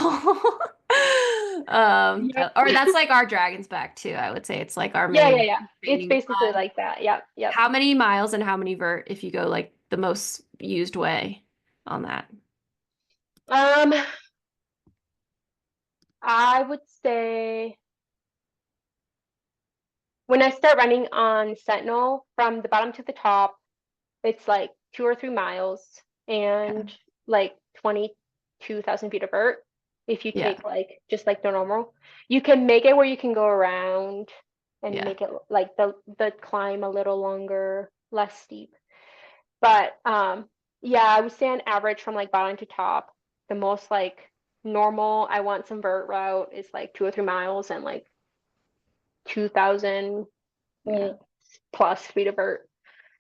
S3: Yep.
S2: Or that's like our Dragon's Back too. I would say it's like our
S3: Yeah, yeah,
S2: main
S3: yeah. It's
S2: training
S3: basically
S2: spot.
S3: like that. Yep, yep.
S2: How many miles and how many vert if you go like the most used way on that?
S3: Um, I would say when I start running on Sentinel from the bottom to the top, it's like 2 or 3 miles
S2: Yeah.
S3: and like 22,000 feet of vert. If you
S2: Yeah.
S3: take like just like the normal, you can make it where you can go around and
S2: Yeah.
S3: make it like the climb a little longer, less steep. But yeah, I would say on average from like bottom to top, the most like normal I want some vert route is like 2 or 3 miles and like 2,000
S2: Yeah.
S3: plus feet of vert.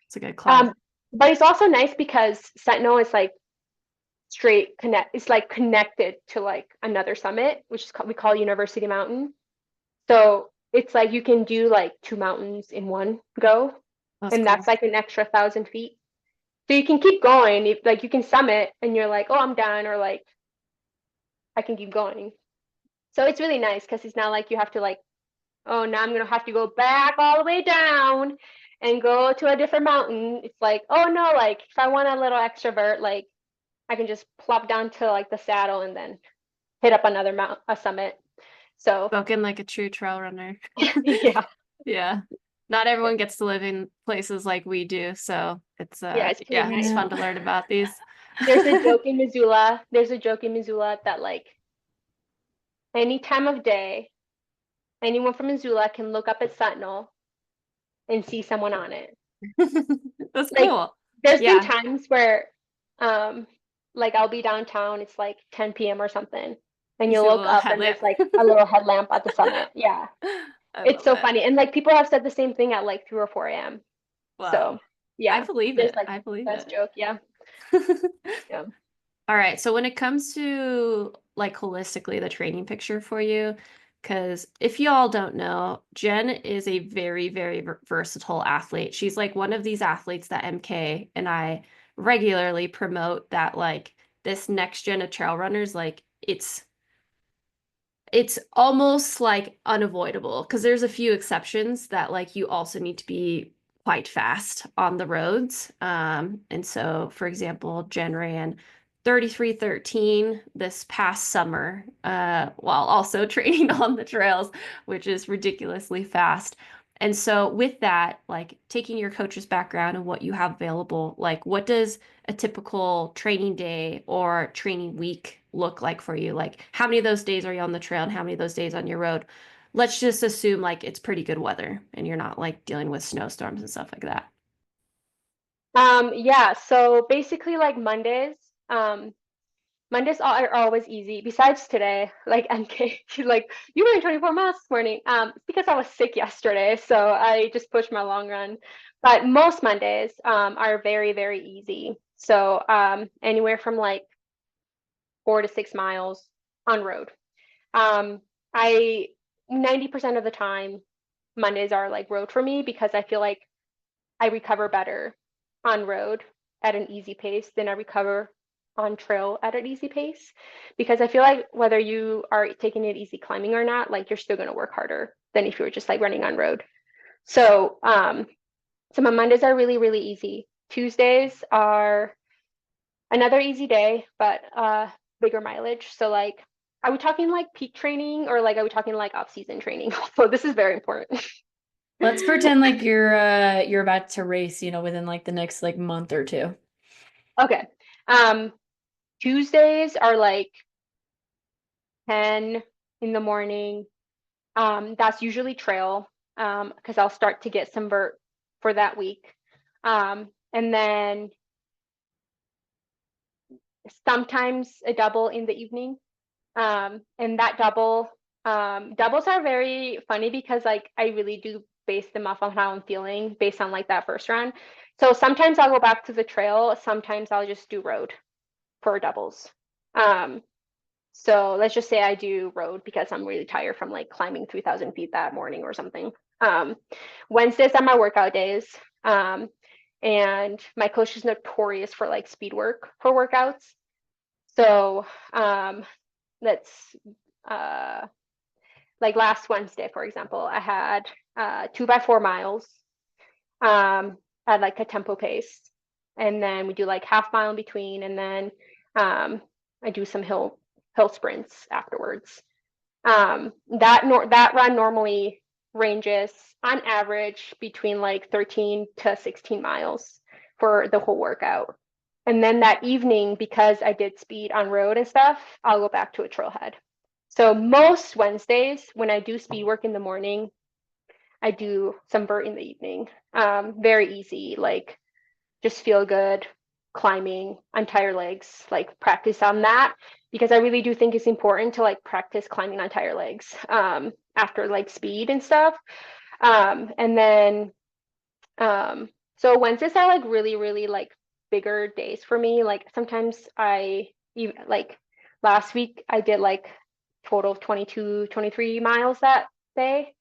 S2: It's a good class.
S3: Um, but it's also nice because Sentinel is like straight connect. It's like connected to like another summit, which is we call University Mountain. So it's like you can do like 2 mountains in one go,
S2: That's
S3: and
S2: cool.
S3: that's like an extra 1,000 feet. So you can keep going. Like you can summit, and you're like, oh, I'm done, or like I can keep going. So it's really nice because it's not like you have to like, oh, now I'm gonna have to go back all the way down and go to a different mountain. It's like, oh no, like if I want a little extrovert, like I can just plop down to like the saddle and then hit up another a summit. So
S2: Spoken like a true trail runner.
S3: yeah,
S2: Yeah. Not everyone gets to live in places like we do, so it's
S3: yeah, it's pretty
S2: yeah,
S1: I
S2: it's
S3: nice.
S2: fun to
S1: know.
S2: learn about these.
S3: There's a joke in Missoula. There's a joke in Missoula that like any time of day, anyone from Missoula can look up at Sentinel and see someone on it.
S2: That's
S3: Like
S2: cool.
S3: there's been
S2: Yeah.
S3: times where like I'll be downtown, it's like 10 p.m. or something, and
S2: You
S3: you
S2: see a
S3: look
S2: little
S3: up and
S2: headlamp.
S3: there's like a little headlamp at the summit. Yeah.
S2: I
S3: It's
S2: love
S3: so
S2: it.
S3: funny. And like people have said the same thing at like 3 or 4 a.m.
S2: Wow.
S3: So
S2: I
S3: yeah,
S2: believe
S3: there's
S2: it.
S3: like
S2: I believe
S3: best
S2: it.
S3: joke. Yeah. Yeah.
S2: All right. So when it comes to like holistically the training picture for you, because if y'all don't know, Jenn is a very, very versatile athlete. She's like one of these athletes that MK and I regularly promote that like this next gen of trail runners, like it's almost like unavoidable because there's a few exceptions that like you also need to be quite fast on the roads. And so, for example, Jen ran 33:13 this past summer, while also training on the trails, which is ridiculously fast. And so, with that, like taking your coach's background and what you have available, like what does a typical training day or training week look like for you? Like, how many of those days are you on the trail and how many of those days on your road? Let's just assume like it's pretty good weather and you're not like dealing with snowstorms and stuff like that.
S3: Yeah, so basically like um Mondays are always easy. Besides today, like MK, she's like, you ran 24 miles this morning. It's because I was sick yesterday, so I just pushed my long run. But most Mondays are very, very easy. So anywhere from like 4 to 6 miles on road. Um, I 90% of the time Mondays are like road for me because I feel like I recover better on road at an easy pace than I recover on trail at an easy pace. Because I feel like whether you are taking it easy climbing or not, like you're still going to work harder than if you were just like running on road. So, so my Mondays are really, really easy. Tuesdays are another easy day, but bigger mileage. So like, are we talking like peak training or like are we talking like off-season training? So this is very important.
S1: Let's pretend like you're about to race, within like the next like month or two.
S3: Okay. Um, Tuesdays are like 10 in the morning. That's usually trail because I'll start to get some vert for that week. And then sometimes a double in the evening. And that doubles are very funny because like I really do base them off on how I'm feeling based on like that first run. So sometimes I'll go back to the trail, sometimes I'll just do road for doubles. Um, So let's just say I do road because I'm really tired from like climbing 3,000 feet that morning or something. Wednesdays are my workout days. And my coach is notorious for like speed work for workouts. So let's like last Wednesday, for example, I had 2x4 miles at like a tempo pace. And then we do like half mile in between, and then I do some hill sprints afterwards. That run normally ranges on average between like 13 to 16 miles for the whole workout. And then that evening, because I did speed on road and stuff, I'll go back to a trailhead. So most Wednesdays when I do speed work in the morning, I do some vert in the evening. Very easy, like just feel good climbing on tire legs, like practice on that, because I really do think it's important to like practice climbing on tire legs after like speed and stuff. And then so Wednesdays are like really, really like bigger days for me. Like sometimes I even like last week I did like total of 22, 23 miles that day.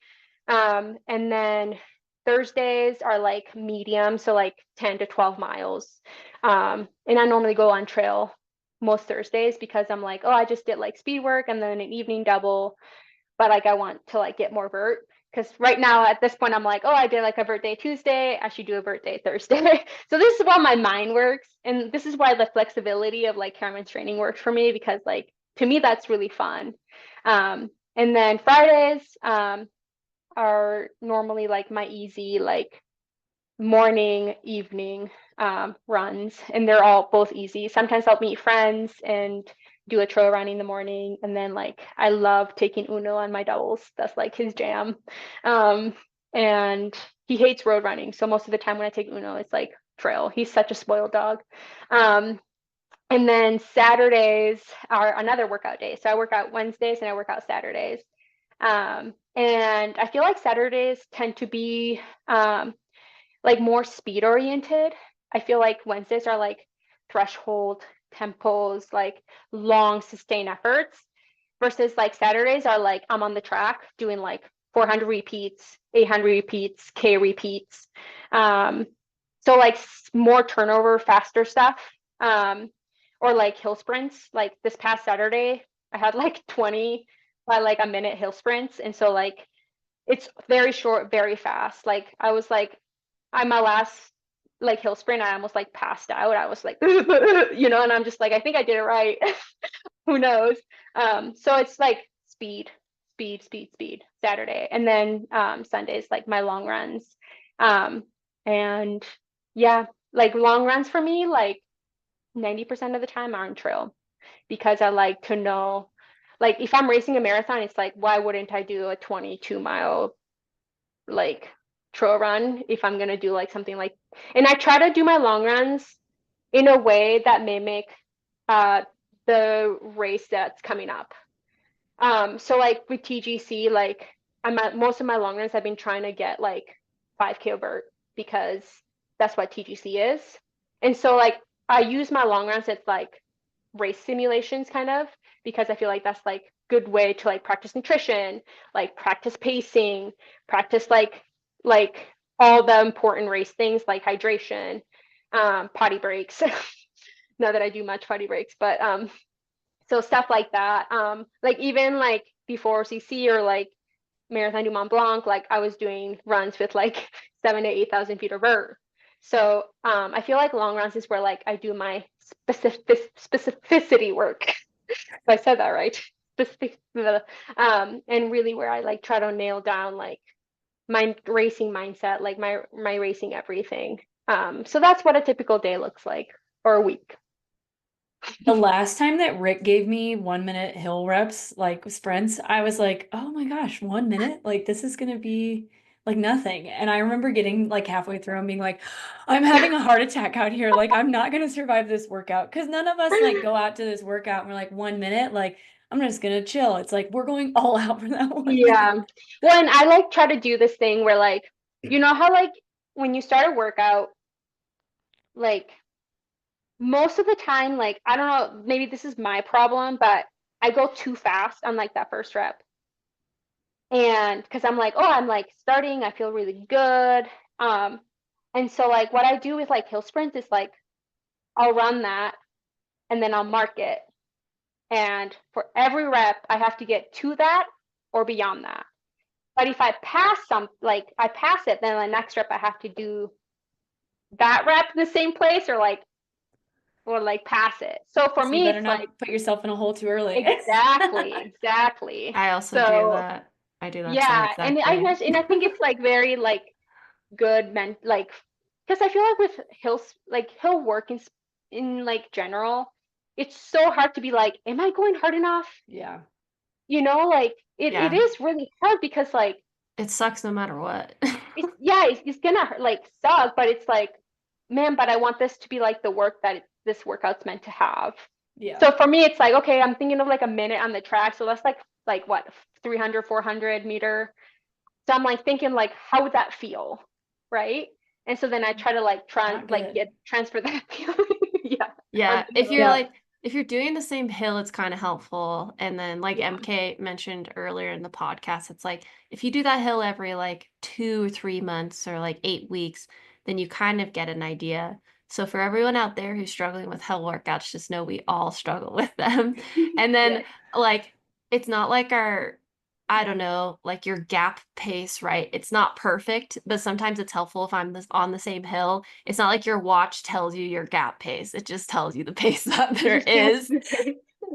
S3: And then Thursdays are like medium, so like 10 to 12 miles. And I normally go on trail most Thursdays because I'm like, oh, I just did like speed work and then an evening double, but like I want to like get more vert. Because right now at this point I'm like, oh, I did like a vert day Tuesday, I should do a vert day Thursday. So this is how my mind works, and this is why the flexibility of like Cameron's training works for me, because like to me that's really fun. And then Fridays are normally like my easy like morning, evening runs, and they're all both easy. Sometimes I'll meet friends and do a trail run in the morning, and then like I love taking Uno on my doubles. That's like his jam. And he hates road running, so most of the time when I take Uno, it's like trail. He's such a spoiled dog. And then Saturdays are another workout day. So I work out Wednesdays and I work out Saturdays. And I feel like Saturdays tend to be like more speed oriented. I feel like Wednesdays are like threshold tempos, like long sustained efforts, versus like Saturdays are like I'm on the track doing like 400 repeats, 800 repeats, K repeats. So like more turnover, faster stuff. Or like hill sprints. Like this past Saturday, I had like 20 by like a minute hill sprints. And so like it's very short, very fast. Like I was like, on my last like hill sprint, I almost like passed out. I was like, you know, and I'm just like, I think I did it right. Who knows? So it's like speed, speed, speed, speed Saturday. And then Sundays, like my long runs. And yeah, like long runs for me, like 90% of the time are on trail, because I like to know, like if I'm racing a marathon, it's like, why wouldn't I do a 22-mile like trail run if I'm gonna do like something like, and I try to do my long runs in a way that mimic the race that's coming up. So like with TGC, like I'm at most of my long runs I've been trying to get like 5K vert, because that's what TGC is. And so like I use my long runs as like race simulations kind of, because I feel like that's like good way to like practice nutrition, like practice pacing, practice like all the important race things like hydration, potty breaks. Not that I do much potty breaks, but so stuff like that. Like even like before CC or like Marathon du Mont Blanc, like I was doing runs with like 7,000 to 8,000 feet of vert. So I feel like long runs is where like I do my specificity work. If I said that right. Specific, and really where I like try to nail down like my racing mindset, like my racing everything. So that's what a typical day looks like, or a week.
S1: The last time that Rick gave me 1 minute hill reps, like sprints, I was like, oh my gosh, 1 minute? Like this is gonna be like nothing. And I remember getting like halfway through and being like, I'm having a heart attack out here. Like I'm not gonna survive this workout. Because none of us like go out to this workout and we're like 1 minute, like I'm just gonna chill. It's like we're going all out for that 1 minute.
S3: Yeah. Well, and I like try to do this thing where like, you know how like when you start a workout, like most of the time, like I don't know, maybe this is my problem, but I go too fast on like that first rep. And because I'm like, oh, I'm like starting, I feel really good. And so like what I do with like hill sprints is like I'll run that and then I'll mark it. And for every rep, I have to get to that or beyond that. But if I pass I pass it, then the next rep I have to do that rep in the same place or like pass it. So for
S1: So you
S3: me,
S1: better
S3: it's
S1: not
S3: like
S1: put yourself in a hole too early.
S3: exactly.
S2: I also do
S3: So
S2: that. I do that same
S3: yeah, and
S2: exact thing.
S3: I think it's like very like good like because I feel like with hill work in like general, it's so hard to be like, am I going hard enough?
S1: Yeah.
S3: Like it
S2: Yeah.
S3: is really hard because like
S2: It sucks no matter what.
S3: it's gonna like suck, but it's like, man, but I want this to be like the work that this workout's meant to have.
S1: Yeah.
S3: So for me, it's like, okay, I'm thinking of like a minute on the track, so that's like what 300, 400 meter. So I'm like thinking like, how would that feel, right? And so then I try to like
S1: Not good.
S3: transfer that feeling, yeah,
S2: Yeah,
S3: onto
S2: if
S3: the
S2: you're
S1: Yeah.
S2: like if you're doing the same hill, it's kind of helpful. And then like
S3: Yeah.
S2: MK mentioned earlier in the podcast, it's like if you do that hill every like 2 or 3 months or like 8 weeks, then you kind of get an idea. So for everyone out there who's struggling with hill workouts, just know we all struggle with them. And then
S3: Yes.
S2: like it's not like I don't know, like your gap pace, right? It's not perfect, but sometimes it's helpful if I'm on the same hill. It's not like your watch tells you your gap pace. It just tells you the pace that there is.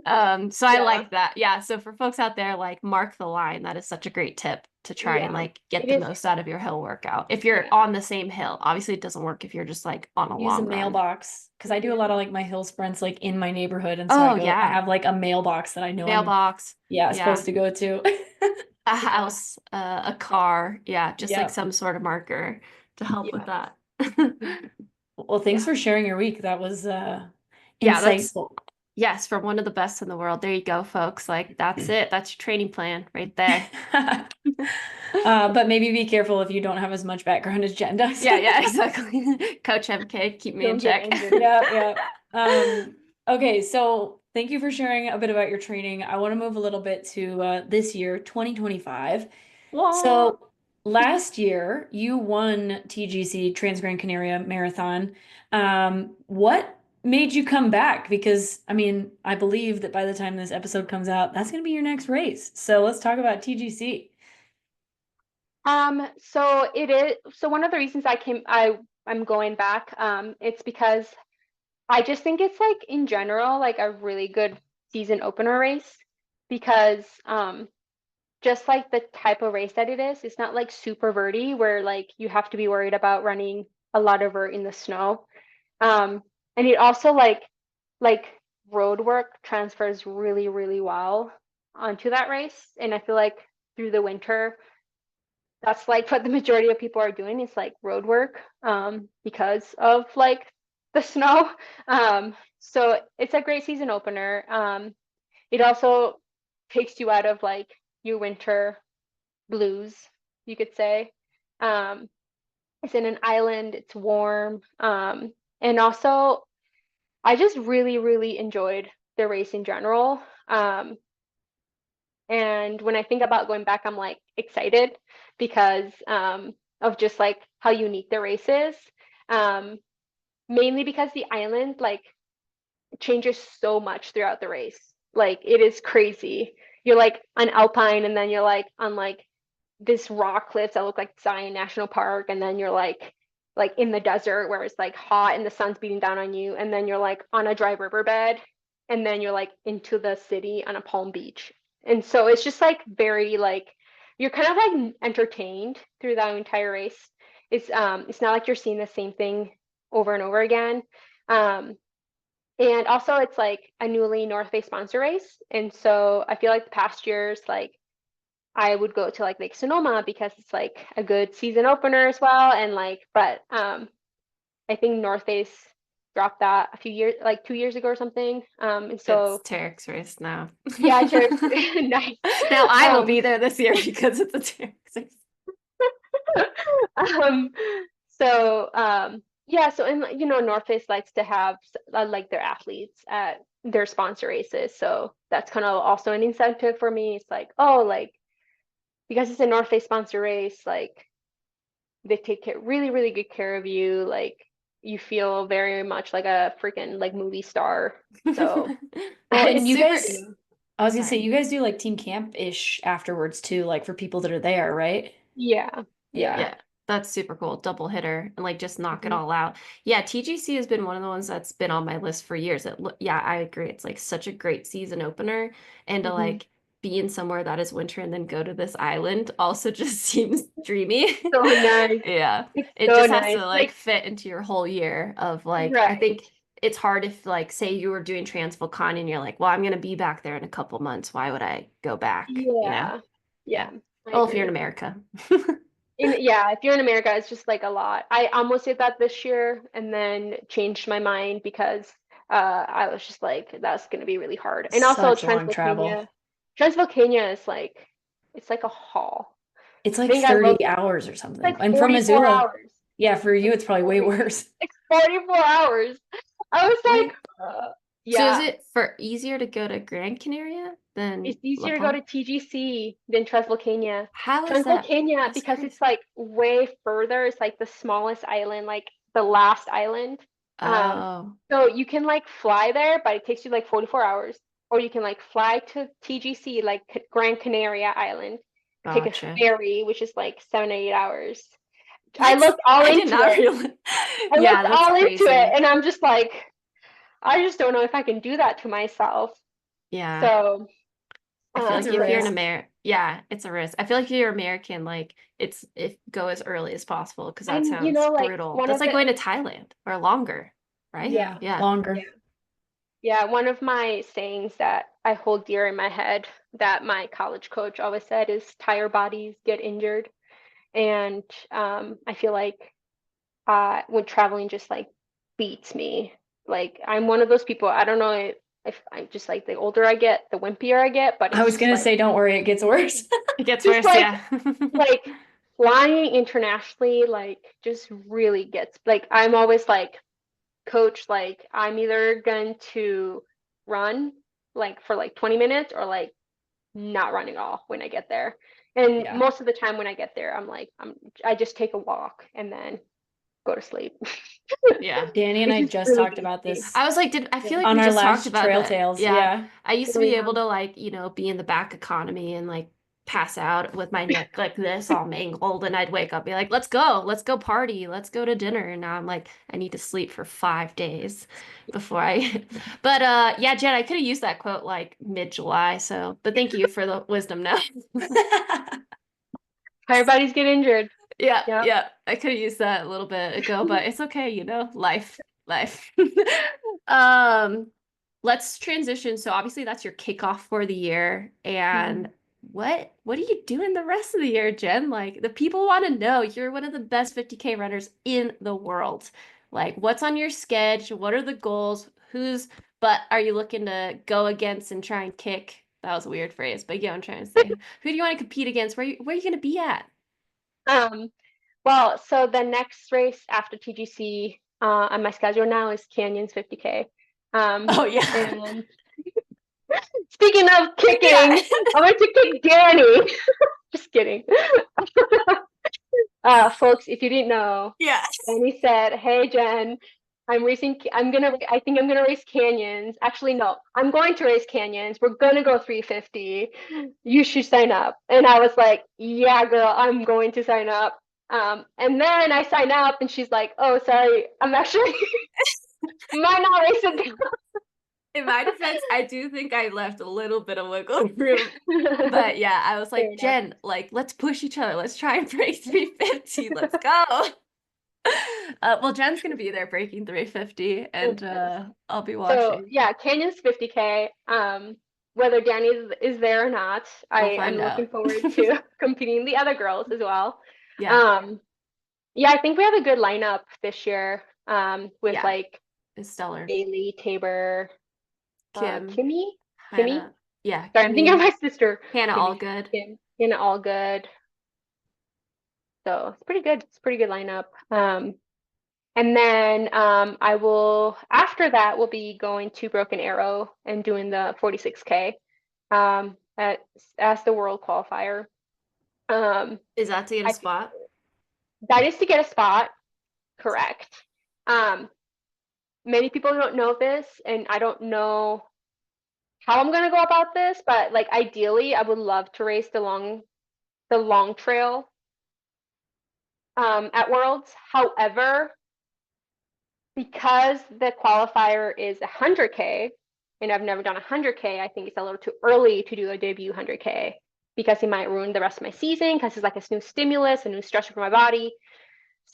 S2: So I
S3: Yeah.
S2: like that. Yeah. So for folks out there, like mark the line. That is such a great tip to try and
S3: Yeah.
S2: like get
S3: It
S2: the
S3: is.
S2: most out of your hill workout. If you're
S3: Yeah.
S2: on the same hill, obviously it doesn't work if you're just like on a
S1: Use a
S2: long run.
S1: mailbox because I do a lot of like my hill sprints like in my neighborhood, and so
S2: Oh
S1: I
S2: yeah.
S1: have like a mailbox that I know I'm
S2: Mailbox. Yeah.
S1: supposed to go to.
S2: A house, a car. Yeah. Just like
S1: Yeah.
S2: some sort of marker to help with
S3: Yeah.
S2: that.
S1: Well, thanks
S3: Yeah.
S1: for sharing your week. That was
S2: Yeah, that's
S1: insightful.
S2: yes, from one of the best in the world. There you go, folks. Like that's it. That's your training plan right there.
S1: But maybe be careful if you don't have as much background as Jen does.
S2: Yeah, exactly. Coach MK, keep me in
S3: Don't get
S2: check.
S3: injured.
S1: Yeah. Okay, so thank you for sharing a bit about your training. I want to move a little bit to this year, 2025.
S2: Whoa.
S1: So last year you won TGC Trans Gran Canaria Marathon. What made you come back? Because I mean, I believe that by the time this episode comes out, that's going to be your next race. So let's talk about TGC.
S3: So it is, so one of the reasons I'm going back, it's because I just think it's like in general, like a really good season opener race because, just like the type of race that it is, it's not like super verty where like you have to be worried about running a lot of vert in the snow. And it also like road work transfers really, really well onto that race. And I feel like through the winter, that's like what the majority of people are doing is like road work because of like the snow. So it's a great season opener. It also takes you out of like your winter blues, you could say. Um, it's in an island, it's warm. And also I just really, really enjoyed the race in general. And when I think about going back, I'm like excited because of just like how unique the race is. Um, Mainly because the island like changes so much throughout the race. Like it is crazy. You're like on Alpine and then you're like on like this rock cliffs that look like Zion National Park, and then you're like in the desert where it's like hot and the sun's beating down on you, and then you're like on a dry riverbed, and then you're like into the city on a Palm Beach. And so it's just like very like you're kind of like entertained through that entire race. It's not like you're seeing the same thing over and over again. And also it's like a newly North Face sponsor race. And so I feel like the past years, like I would go to like Lake Sonoma because it's like a good season opener as well. And like, but I think North Face dropped that a few years, like 2 years ago or something. And
S2: It's
S3: so
S2: Tarek's race now.
S3: yeah, sure. Nice.
S2: Now I will be there this year because it's a Tarek's race.
S3: um, so yeah, so and North Face likes to have like their athletes at their sponsor races. So that's kind of also an incentive for me. It's like, oh, like because it's a North Face sponsor race, like they take really, really good care of you. Like you feel very much like a freaking like movie star. So
S1: Well, and
S2: It's
S1: you
S2: super.
S1: guys, I was gonna say,
S2: Sorry.
S1: you guys do like team camp-ish afterwards too, like for people that are there, right?
S3: yeah,
S1: Yeah.
S3: yeah.
S2: Yeah, that's super cool. Double hitter and like just knock it
S3: Mhm.
S2: all out. Yeah, TGC has been one of the ones that's been on my list for years. Yeah, I agree. It's like such a great season opener, and to
S3: Mhm.
S2: like be in somewhere that is winter and then go to this island also just seems dreamy.
S3: So nice.
S2: Yeah,
S3: It's
S2: it
S3: so
S2: just has
S3: nice.
S2: to like
S3: Like,
S2: fit into your whole year of like, I
S3: right.
S2: think it's hard if like say you were doing Transvolcán and you're like, well, I'm gonna be back there in a couple months. Why would I go back? You know?
S3: Yeah.
S2: Yeah.
S3: Yeah. I
S2: Well, if you're in
S3: agree.
S2: America.
S3: Yeah, if you're in America, it's just like a lot. I almost did that this year and then changed my mind because I was just like, that's gonna be really hard. And also
S1: Such long travel.
S3: Transvolcania is like it's like a haul.
S1: It's
S3: I
S1: like
S3: think I
S1: 30
S3: looked,
S1: hours or
S3: it's
S1: something.
S3: like
S1: And from
S3: 44
S1: Missoula,
S3: hours.
S1: yeah, for you,
S3: Like
S1: it's probably way
S3: 40,
S1: worse.
S3: like 44 hours. I was
S2: What?
S3: like,
S2: So is
S3: yeah.
S2: it for easier to go to Gran Canaria than
S3: It's
S2: La
S3: easier to go
S2: Palma?
S3: to TGC than Transvolcania.
S2: How is that?
S3: Transvolcania,
S2: That's
S3: because it's
S2: crazy.
S3: like way further, it's like the smallest island, like the last island. Um,
S2: Oh,
S3: so you can like fly there, but it takes you like 44 hours. Or you can like fly to TGC, like Gran Canaria Island, take a
S2: gotcha.
S3: ferry, which is like 7 or 8 hours. I
S2: What?
S3: looked all
S2: I did
S3: into
S2: not
S3: it.
S2: realize.
S3: I
S2: Yeah,
S3: looked
S2: that's
S3: all into it,
S2: crazy.
S3: and I'm just like, I just don't know if I can do that to myself.
S2: Yeah.
S3: So,
S2: I feel
S1: It's
S2: like
S1: a
S2: if
S3: but
S2: you're an
S3: yeah.
S1: risk.
S2: yeah, it's a risk. I feel like if you're American, like if go as early as possible because that
S3: And
S2: sounds
S3: like
S2: brutal.
S3: one
S2: That's
S3: of
S2: like
S3: the
S2: going to Thailand or longer, right?
S3: yeah,
S1: Yeah,
S2: Yeah.
S3: yeah,
S1: longer.
S3: yeah. One of my sayings that I hold dear in my head that my college coach always said is tire bodies get injured. And I feel like when traveling just like beats me. Like I'm one of those people, I don't know if I'm just like the older I get, the wimpier I get, but
S1: I
S3: it's
S1: was
S3: just
S1: gonna
S3: like
S1: say, don't worry, it gets worse.
S2: It gets
S3: just
S2: worse, yeah.
S3: like flying internationally like just really gets like I'm always like coach like I'm either going to run like for like 20 minutes or like not running at all when I get there. And
S1: Yeah.
S3: most of the time when I get there, I just take a walk and then go to sleep.
S2: Yeah.
S1: Danny and
S3: It
S1: I
S3: just
S1: just
S3: really
S1: talked
S3: beats
S1: about
S3: me.
S1: this
S2: I was like, I feel like
S1: on
S2: we
S1: our
S2: just talked
S1: last
S2: about
S1: Trail
S2: that.
S1: Tales.
S2: Yeah.
S1: Yeah.
S2: I used to
S3: Oh
S2: be
S3: yeah.
S2: able to like, be in the back economy and like pass out with my neck like this all mangled and I'd wake up be like, let's go party, let's go to dinner. And now I'm like, I need to sleep for 5 days before I but yeah, Jen, I could have used that quote like mid-July, so but thank you for the wisdom now.
S3: Everybody's get injured.
S2: Yeah,
S3: Yeah.
S2: yeah. I could have used that a little bit ago, but it's okay, life, life. Um, let's transition. So obviously that's your kickoff for the year. And what are you doing the rest of the year, Jen? Like the people want to know. You're one of the best 50K runners in the world. Like what's on your schedule? What are the goals? But are you looking to go against and try and kick? That was a weird phrase, but yeah, I'm trying to say. Who do you want to compete against? Where are you gonna be at?
S3: Um, well, so the next race after TGC on my schedule now is Canyons 50K.
S2: Oh yeah.
S3: And speaking of
S2: Yeah.
S3: kicking, I went to kick Dani. Just kidding. Folks, if you didn't know,
S2: Yeah.
S3: Dani said, "Hey Jen, I think I'm gonna race Canyons. Actually, no, I'm going to race Canyons. We're gonna go 350. You should sign up." And I was like, "Yeah, girl, I'm going to sign up." And then I sign up, and she's like, "Oh, sorry, I'm actually might not race it."
S2: In my defense, I do think I left a little bit of wiggle room.
S3: Fair
S2: But yeah, I was like,
S3: enough.
S2: Jen, like, let's push each other. Let's try and break 350. Let's go. Well, Jen's gonna be there breaking 350, and I'll be
S3: So
S2: watching.
S3: yeah, Canyons 50K. Whether Dani is there or not, I
S2: We'll
S3: am
S2: find
S3: looking
S2: out.
S3: forward to competing the other girls as well.
S2: Yeah,
S3: Um, yeah, I think we have a good lineup this year. With
S2: yeah,
S3: like
S2: it's stellar.
S3: Bailey, Tabor,
S2: Kim,
S3: Kimmy.
S2: Hannah, yeah,
S3: Sorry, I'm thinking of
S2: Kimmy,
S3: my sister,
S2: Hannah, all
S3: Kimmy,
S2: good.
S3: Kim, and all good. So it's pretty good. It's a pretty good lineup. And then I will, after that, we'll be going to Broken Arrow and doing the 46K as the world qualifier.
S2: Is that to get a
S3: I,
S2: spot?
S3: that is to get a spot, correct. Many people don't know this, and I don't know how I'm gonna go about this, but like ideally, I would love to race the long trail at Worlds. However, because the qualifier is 100K, and I've never done 100K, I think it's a little too early to do a debut 100K because it might ruin the rest of my season because it's like a new stimulus, a new stressor for my body.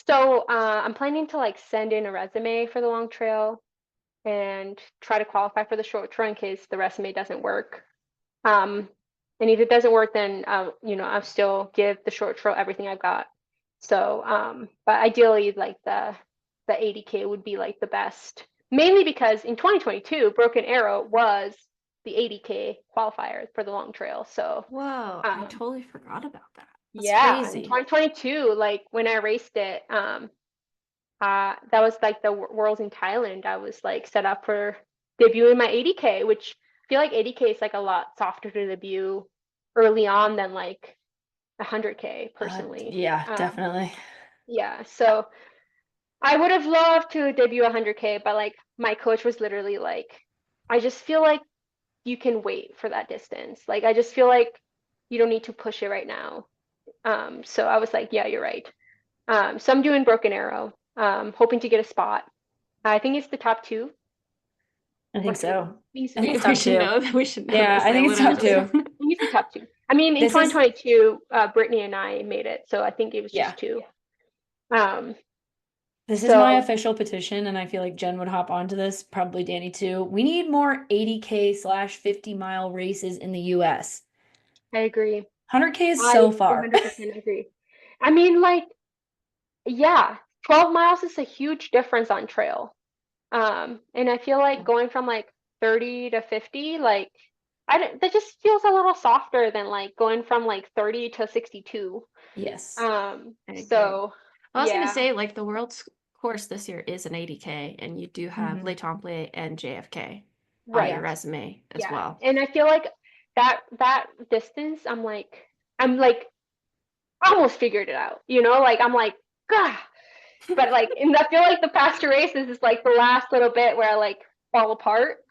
S3: So I'm planning to like send in a resume for the long trail and try to qualify for the short trail in case the resume doesn't work. And if it doesn't work, then I'll still give the short trail everything I've got. So, but ideally, like the 80K would be like the best, mainly because in 2022, Broken Arrow was the 80K qualifier for the long trail. So,
S2: Whoa, I totally forgot about that. That's
S3: yeah,
S2: crazy.
S3: in 2022, like when I raced it, that was like the Worlds in Thailand. I was like set up for debuting my 80K, which I feel like 80K is like a lot softer to debut early on than like 100K personally.
S1: Yeah, definitely.
S3: Yeah, so I would have loved to debut 100K, but like my coach was literally like, I just feel like you can wait for that distance. Like I just feel like you don't need to push it right now. So I was like, yeah, you're right. So I'm doing Broken Arrow, hoping to get a spot. I think it's the top two.
S1: I think so. I think it's
S2: We
S1: top
S2: should
S1: two.
S2: know. We should know
S1: Yeah,
S2: this.
S1: I think it's top
S2: literally-
S1: two.
S3: I think it's the top two. I mean, in
S1: This is
S3: 2022, Brittany and I made it, so I think it was
S1: Yeah.
S3: just two. Um,
S1: This is my
S3: so
S1: official petition, and I feel like Jen would hop onto this, probably Dani too. We need more 80K/50 mile races in the US.
S3: I agree.
S1: 100K is
S3: I
S1: so far.
S3: 100% agree. I mean, like, yeah, 12 miles is a huge difference on trail. And I feel like going from like 30 to 50, like, that just feels a little softer than like going from like 30 to 62.
S1: Yes.
S2: I agree.
S3: So
S2: I was gonna
S3: yeah,
S2: say, like, the world's course this year is an 80K, and you do have
S1: Mhm.
S2: Le Temple and JFK on
S3: right.
S2: your resume as
S3: Yeah.
S2: well.
S3: And I feel like that distance, I'm like almost figured it out, like I'm like, God. But like, and I feel like the past two races is like the last little bit where I like fall apart.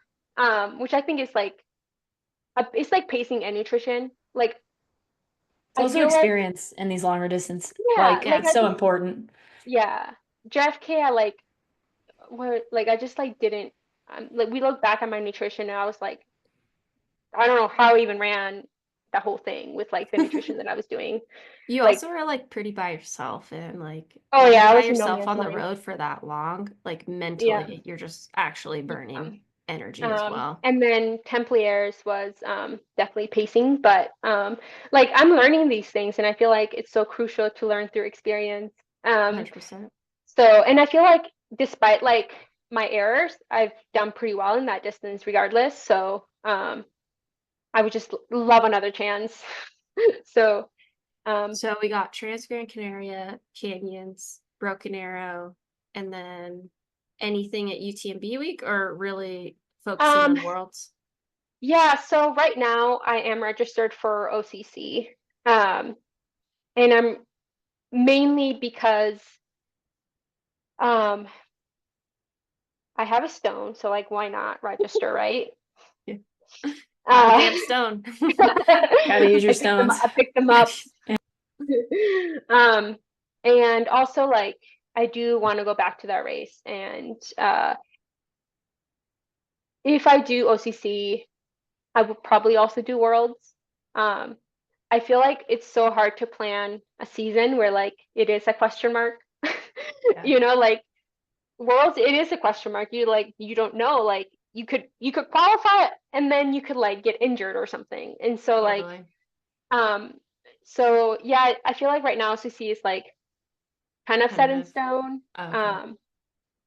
S3: Which I think is like it's like pacing and nutrition. Like
S1: It's
S3: I
S1: also
S3: feel like
S1: experience in these longer distance.
S3: yeah,
S1: Like,
S3: like
S1: it's
S3: I
S1: so
S3: just
S1: important.
S3: yeah. JFK, I like where like I just like didn't like we look back at my nutrition and I was like, I don't know how I even ran the whole thing with like the nutrition that I was doing.
S2: You
S3: Like,
S2: also are like pretty by yourself, and like
S3: oh
S2: when
S3: yeah,
S2: you're
S3: I
S2: by
S3: was in no
S2: yourself
S3: man's
S2: on the
S3: land.
S2: road for that long, like
S3: Yeah.
S2: mentally, you're just actually burning energy as well.
S3: And then Templiers was definitely pacing, but like I'm learning these things and I feel like it's so crucial to learn through experience.
S2: 100%.
S3: So, and I feel like despite like my errors, I've done pretty well in that distance regardless. So, I would just love another chance. So,
S2: So we got Transgran Canaria, Canyons, Broken Arrow, and then anything at UTMB week, or really focusing on Worlds?
S3: yeah, so right now I am registered for OCC. And I'm mainly because I have a stone, so like why not register, right?
S2: Yeah. Have a damn stone.
S1: Gotta use your stones.
S3: I picked them up. And also like I do want to go back to that race, and if I do OCC, I will probably also do Worlds. I feel like it's so hard to plan a season where like it is a question mark.
S2: Yeah.
S3: Like Worlds, it is a question mark. You don't know. Like you could qualify and then you could like get injured or something. And so like
S2: Totally.
S3: so yeah, I feel like right now CC is like kind of set in
S2: Kind of.
S3: stone.
S2: Okay.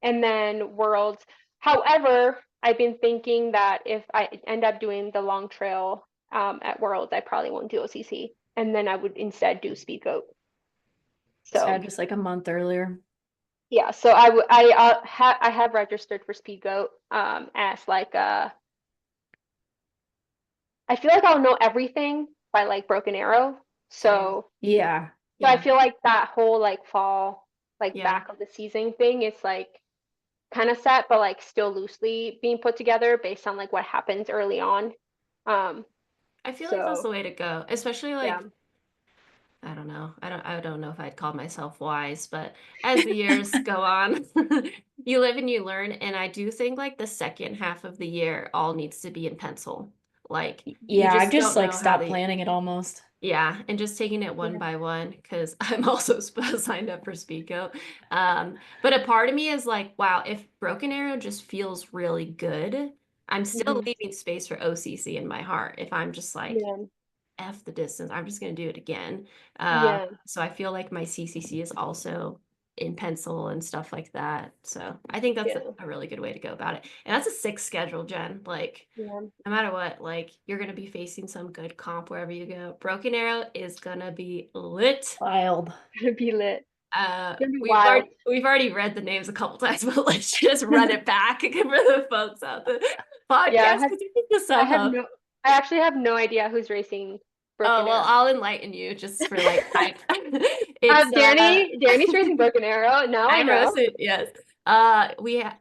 S3: And then Worlds. However, I've been thinking that if I end up doing the long trail at Worlds, I probably won't do OCC, and then I would instead do Speed Goat. So
S1: Just like a month earlier.
S3: Yeah, so I have registered for Speed Goat as like I feel like I'll know everything by like Broken Arrow.
S2: Same.
S1: Yeah.
S3: So I
S2: Yeah.
S3: feel like that whole like fall, like
S2: Yeah.
S3: back of the season thing is like kind of set, but like still loosely being put together based on like what happens early on. Um,
S2: I feel like that's
S3: so
S2: the way to go, especially
S3: yeah.
S2: like I don't know. I don't know if I'd call myself wise, but as the years go on, you live and you learn. And I do think like the second half of the year all needs to be in pencil. Like you
S1: Yeah, I've
S2: just
S1: just
S2: don't
S1: like
S2: know how
S1: stopped
S2: the
S1: planning it almost.
S2: yeah, and just taking it one
S3: Yeah.
S2: by one because I'm also signed up for Speedgo. But a part of me is like, wow, if Broken Arrow just feels really good, I'm still
S3: Mhm.
S2: leaving space for OCC in my heart. If I'm just like,
S3: Yeah.
S2: F the distance. I'm just going to do it again.
S3: Yeah.
S2: So I feel like my CCC is also in pencil and stuff like that. So I think that's
S3: Yeah.
S2: a really good way to go about it. And that's a 6 schedule, Jen. Like,
S3: Yeah.
S2: no matter what, like, you're going to be facing some good comp wherever you go. Broken Arrow is going to be lit.
S1: Wild.
S3: Gonna be lit. Gonna be wild.
S2: We've already read the names a couple times, but let's just run it back for the folks out the
S3: Yeah,
S2: podcast because you picked this
S3: I
S2: up.
S3: have no I actually have no idea who's racing
S2: Oh,
S3: Broken
S2: well,
S3: Arrow.
S2: I'll enlighten you just for like hype. It's
S3: Danny's racing Broken Arrow. Now I
S2: I
S3: know.
S2: roasted, yes.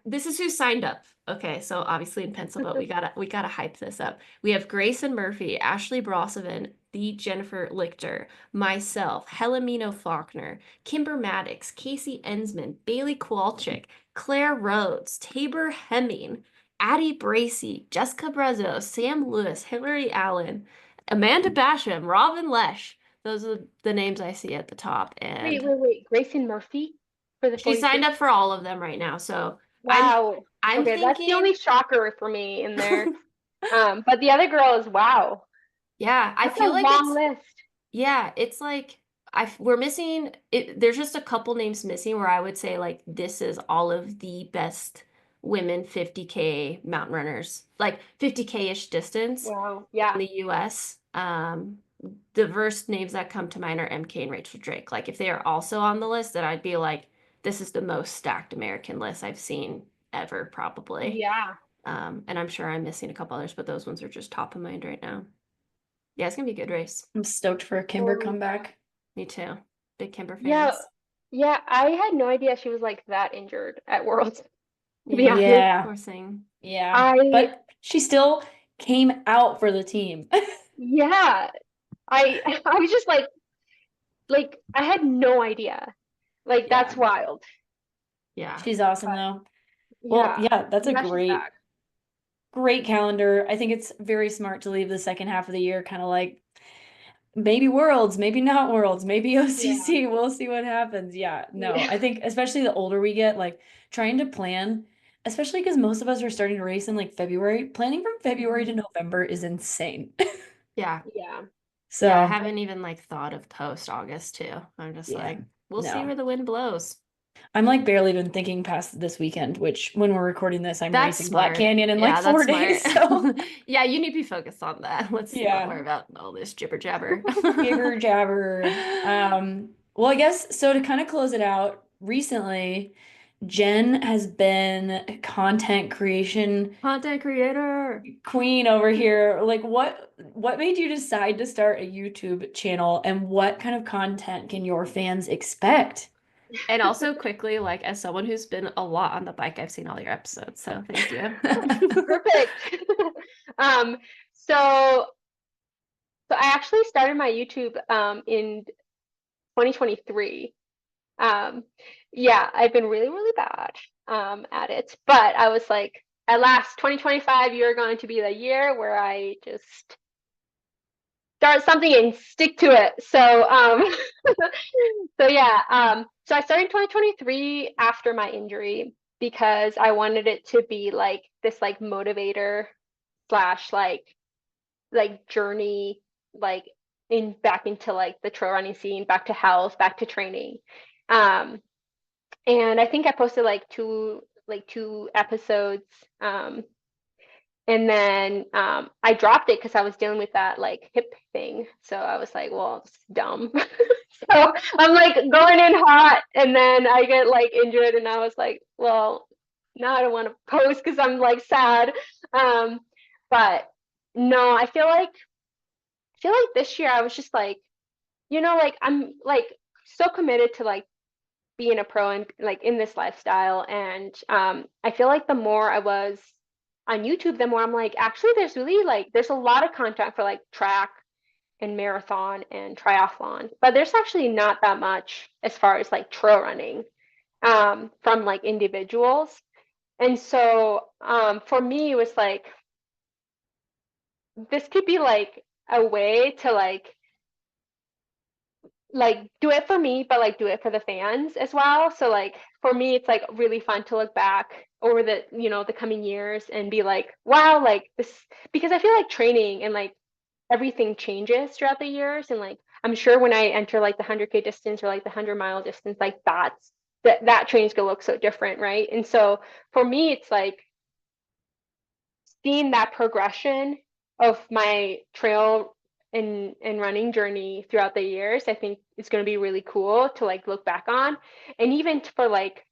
S2: This is who signed up. Okay, so obviously in pencil, but we gotta hype this up. We have Grayson Murphy, Ashley Brossovan, the Jennifer Lichter, myself, Helemino Faulkner, Kimber Maddox, Casey Ensman, Bailey Kowalczyk, Claire Rhodes, Tabor Hemming, Addie Bracey, Jessica Brazo, Sam Lewis, Hillary Allen, Amanda Basham, Robin Lesh. Those are the names I see at the top, and
S3: Wait. Grayson Murphy for the
S2: she
S3: 42.
S2: signed up for all of them right now. So I'm
S3: Wow.
S2: I'm
S3: Okay, that's the
S2: thinking,
S3: only shocker for me in there. But the other girl is wow.
S2: yeah, I
S3: That's a
S2: feel like
S3: long list.
S2: it's like we're missing it. There's just a couple names missing where I would say like this is all of the best women 50K mountain runners, like 50K-ish distance
S3: Wow.
S2: in
S3: Yeah.
S2: the US. The first names that come to mind are Emkay and Rachel Drake. Like if they are also on the list, then I'd be like, this is the most stacked American list I've seen ever, probably.
S3: Yeah.
S2: And I'm sure I'm missing a couple others, but those ones are just top of mind right now. Yeah, it's gonna be a good race.
S1: I'm stoked for a Kimber
S3: Totally.
S1: comeback.
S2: Me too. Big Kimber
S3: Yeah.
S2: fans.
S3: Yeah, I had no idea she was like that injured at Worlds, to be
S2: Yeah,
S3: honest.
S1: Yeah.
S2: poor thing.
S1: Yeah.
S3: I
S1: But she still came out for the team.
S3: yeah. I was just like I had no idea. Like
S1: Yeah.
S3: that's wild.
S2: Yeah.
S1: She's awesome though. Well,
S3: Yeah.
S1: yeah, that's a
S3: Now she's back.
S1: great calendar. I think it's very smart to leave the second half of the year kind of like maybe Worlds, maybe not Worlds, maybe OCC. We'll see what happens. Yeah, no,
S3: Yeah.
S1: I think especially the older we get, like trying to plan, especially because most of us are starting to race in like February, planning from February to November is insane.
S2: Yeah.
S3: Yeah.
S2: Yeah, I
S1: So,
S2: haven't even like thought of post August too. I'm just
S1: yeah,
S2: like, we'll see
S1: no,
S2: where the wind blows.
S1: I'm like barely even thinking past this weekend, which when we're recording this, I'm
S2: That's
S1: racing Black
S2: smart.
S1: Canyon in like
S2: Yeah, that's
S1: 4 days.
S2: smart.
S1: So,
S2: Yeah, you need to be focused on that. Let's not
S1: yeah.
S2: worry about all this jibber jabber.
S1: Jibber jabber. Well, I guess so to kind of close it out, recently, Jenn has been content creation
S2: Content creator.
S1: queen over here. Like what made you decide to start a YouTube channel and what kind of content can your fans expect?
S2: And also quickly, like as someone who's been a lot on the bike, I've seen all your episodes, so thank you.
S3: Perfect. Um, so I actually started my YouTube in 2023. Yeah, I've been really, really bad at it, but I was like, at last, 2025, you're going to be the year where I just start something and stick to it. So so yeah, so I started in 2023 after my injury because I wanted it to be like this like motivator slash like journey like in back into like the trail running scene, back to health, back to training. Um and I think I posted like two episodes. And then I dropped it because I was dealing with that like hip thing. So I was like, well, it's dumb So I'm like going in hot, and then I get like injured, and I was like, well, now I don't want to post because I'm like sad. Um, but no, I feel like this year I was just like, like I'm like so committed to like being a pro and like in this lifestyle. And I feel like the more I was on YouTube, the more I'm like, actually, there's really like there's a lot of content for like track and marathon and triathlon, but there's actually not that much as far as like trail running from like individuals. And so for me, it was like this could be like a way to like do it for me, but like do it for the fans as well. So like for me, it's like really fun to look back over the coming years and be like, wow, like this, because I feel like training and like everything changes throughout the years. And like I'm sure when I enter like the 100K distance or like the 100-mile distance, like that training's gonna look so different, right? And so for me, it's like seeing that progression of my trail and running journey throughout the years, I think it's going to be really cool to like look back on. And even for like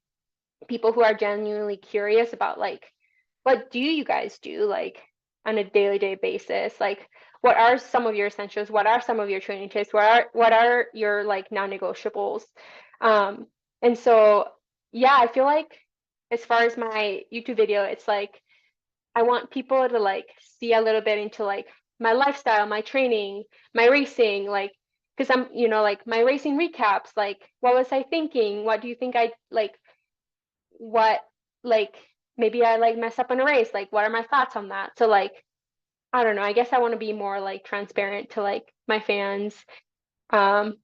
S3: people who are genuinely curious about like, what do you guys do like on a day basis? Like, what are some of your essentials? What are some of your training tips? What are your like non-negotiables? And so, yeah, I feel like as far as my YouTube video, it's like I want people to like see a little bit into like my lifestyle, my training, my racing, like because I'm, like my racing recaps, like what was I thinking? What do you think I like? What like maybe I like mess up in a race? Like what are my thoughts on that? So like I don't know. I guess I want to be more like transparent to like my fans, um,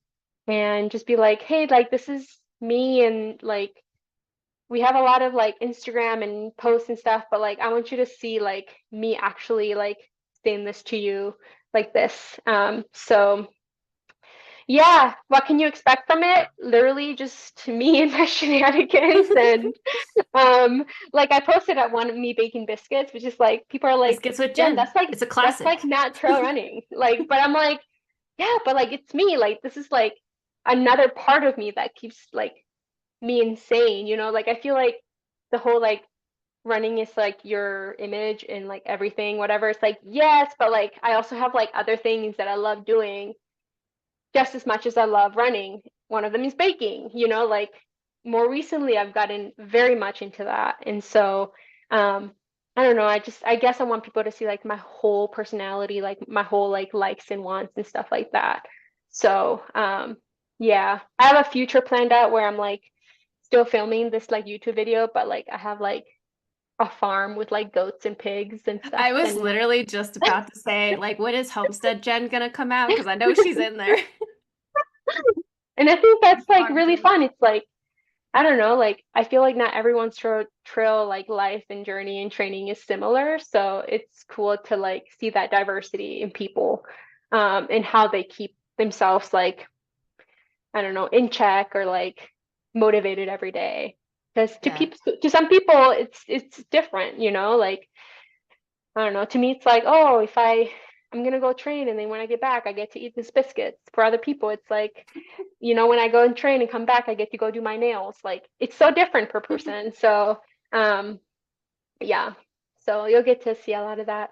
S3: and just be like, hey, like this is me, and like we have a lot of like Instagram and posts and stuff, but like I want you to see like me actually like saying this to you like this. So yeah, what can you expect from it? Literally just me and my shenanigans and like I posted at one of me baking biscuits, which is like people are like,
S2: Biscuits with
S3: Jen,
S2: Jenn. It's a
S3: that's
S2: classic.
S3: like not trail running. Like, but I'm like, yeah, but like it's me. Like this is like another part of me that keeps like me insane, like I feel like the whole like running is like your image and like everything, whatever. It's like, yes, but like I also have like other things that I love doing just as much as I love running. One of them is baking, like more recently I've gotten very much into that. And so I don't know, I guess I want people to see like my whole personality, like my whole like likes and wants and stuff like that. So yeah, I have a future planned out where I'm like still filming this like YouTube video, but like I have like a farm with like goats and pigs and stuff.
S2: I was
S3: And
S2: literally just about to say, like, when is Homestead Jen gonna come out? Because I know she's in there.
S3: and I think that's like
S2: Farm
S3: really
S2: Jen.
S3: fun. It's like I don't know, like I feel like not everyone's trail like life and journey and training is similar. So it's cool to like see that diversity in people, and how they keep themselves like, I don't know, in check or like motivated every day. Because
S2: Yeah.
S3: to some people it's different, like I don't know. To me, it's like, oh, if I'm gonna go train and then when I get back, I get to eat this biscuits. For other people, it's like, when I go and train and come back, I get to go do my nails. Like it's so different per person. So, yeah. So you'll get to see a lot of that.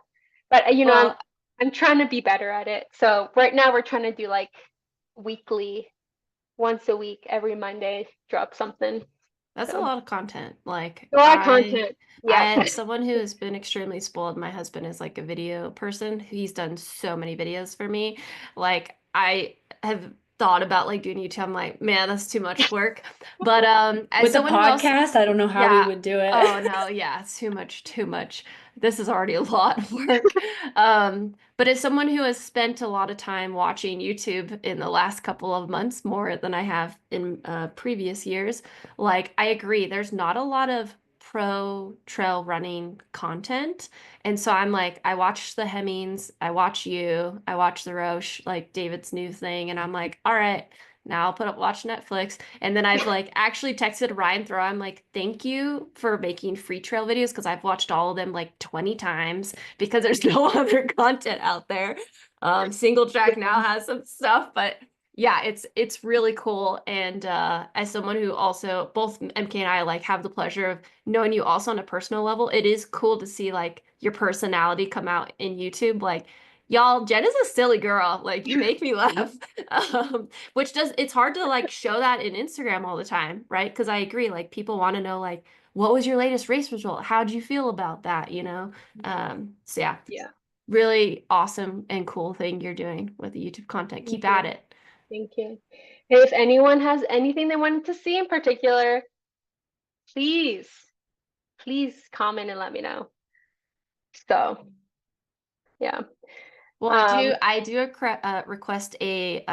S3: But
S2: Well,
S3: I'm trying to be better at it. So right now we're trying to do like weekly, once a week, every Monday, drop something.
S2: that's a
S3: So
S2: lot of content. Like
S3: a lot of content.
S2: I
S3: Yeah.
S2: am someone who has been extremely spoiled. My husband is like a video person. He's done so many videos for me. Like I have thought about like doing YouTube. I'm like, man, that's too much work. But as
S1: With the
S2: someone who also
S1: podcast, I don't know how we
S2: yeah.
S1: would do it.
S2: Oh no, yeah, it's too much, too much. This is already a lot of work. But as someone who has spent a lot of time watching YouTube in the last couple of months, more than I have in previous years, like I agree, there's not a lot of pro trail running content. And so I'm like, I watch the Hemmings, I watch you, I watch the Roche, like David's new thing, and I'm like, all right, now I'll watch Netflix. And then I've like actually texted Ryan Throw. I'm like, thank you for making free trail videos because I've watched all of them like 20 times because there's no other content out there. Single Track now has some stuff, but Yeah, it's really cool. And as someone who also both MK and I like have the pleasure of knowing you also on a personal level, it is cool to see like your personality come out in YouTube. Like y'all, Jen is a silly girl. Like you make me laugh. Which does it's hard to like show that in Instagram all the time, right? Because I agree, like people want to know like what was your latest race result? How'd you feel about that, you know? So yeah,
S3: Yeah.
S2: really awesome and cool thing you're doing with the YouTube content.
S3: Thank
S2: Keep at
S3: you.
S2: it.
S3: Thank you. If anyone has anything they wanted to see in particular, please, please comment and let me know. So, yeah.
S2: Well,
S3: Um,
S2: I do request a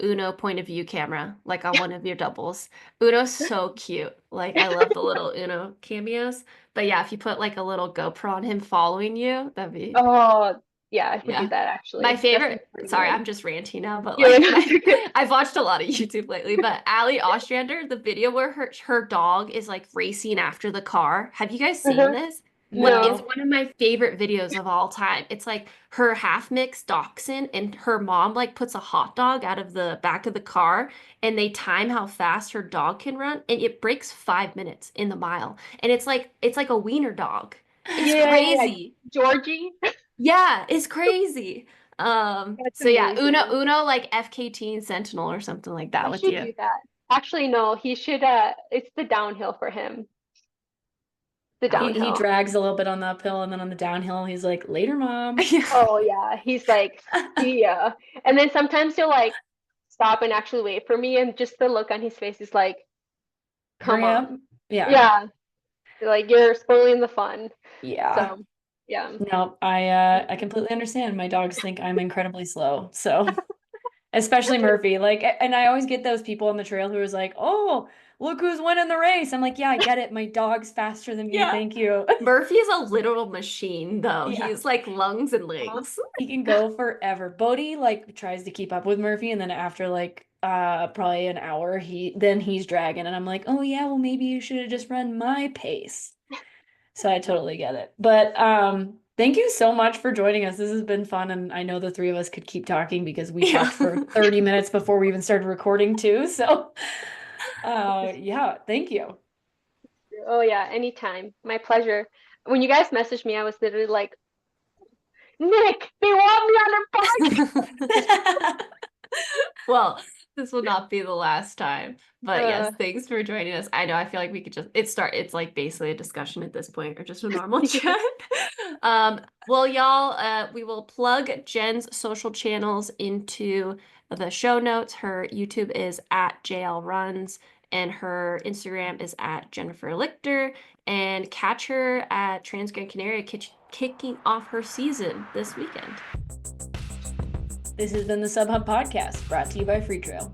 S2: Uno point of view camera, like on one of your doubles. Uno's so cute. Like I love the little Uno cameos. But yeah, if you put like a little GoPro on him following you, that'd be
S3: oh, yeah, I would do
S2: yeah.
S3: that
S2: My
S3: actually. That's
S2: favorite,
S3: pretty
S2: sorry,
S3: good.
S2: I'm just ranting now, but
S3: Yeah,
S2: like
S3: no, it's okay.
S2: I've watched a lot of YouTube lately, but Ali Ostrander, the video where her dog is like racing after the car. Have you guys seen
S3: Uh-huh.
S2: this? Like it's
S3: No.
S1: No.
S2: one of my favorite videos of all time. It's like her half mix dachshund and her mom like puts a hot dog out of the back of the car and they time how fast her dog can run and it breaks 5 minutes in the mile. And it's like a wiener dog. It's
S3: Yeah,
S2: crazy.
S3: Georgie.
S2: Yeah, it's crazy.
S3: That's
S2: So yeah,
S3: amazing.
S2: Uno like FKT and Sentinel or something like that
S3: I
S2: with
S3: should
S2: you.
S3: do that. Actually, no, he should it's the downhill for him. The
S1: He
S3: downhill.
S1: drags a little bit on the uphill and then on the downhill, he's like, later, mom.
S2: Yeah.
S3: Oh yeah, he's like, yeah. And then sometimes he'll like stop and actually wait for me, and just the look on his face is like, come
S1: Hurry up.
S3: on.
S1: Yeah.
S3: Yeah, like you're spoiling the fun.
S1: Yeah.
S3: So yeah.
S1: No, I completely understand. My dogs think I'm incredibly slow. So, especially Murphy. Like, and I always get those people on the trail who is like, "Oh, look who's winning the race." I'm like, "Yeah, I get it. My dog's faster than me.
S2: Yeah.
S1: Thank you."
S2: Murphy is a literal machine though.
S1: Yeah.
S2: He's like lungs and
S3: Uh-huh.
S2: legs.
S1: He can go forever. Bodhi like tries to keep up with Murphy and then after like probably an hour he's dragging and I'm like, "Oh yeah, well maybe you should have just run my pace." So I totally get it. But thank you so much for joining us. This has been fun and I know the three of us could keep talking because we
S2: Yeah.
S1: talked for 30 minutes before we even started recording too. So yeah, thank you.
S3: Oh yeah, anytime. My pleasure. When you guys messaged me, I was literally like, Nick, they want me on their podcast.
S2: Well, this will not be the last time. But yes,
S3: Uh,
S2: thanks for joining us. I know I feel like we could just it's like basically a discussion at this point or just a normal chat. Well, y'all, we will plug Jen's social channels into the show notes. Her YouTube is at JL Runs and her Instagram is at Jennifer Lichter. And catch her at Trans Gran Canaria kicking off her season this weekend.
S1: This has been the Sub Hub Podcast, brought to you by Free Trail.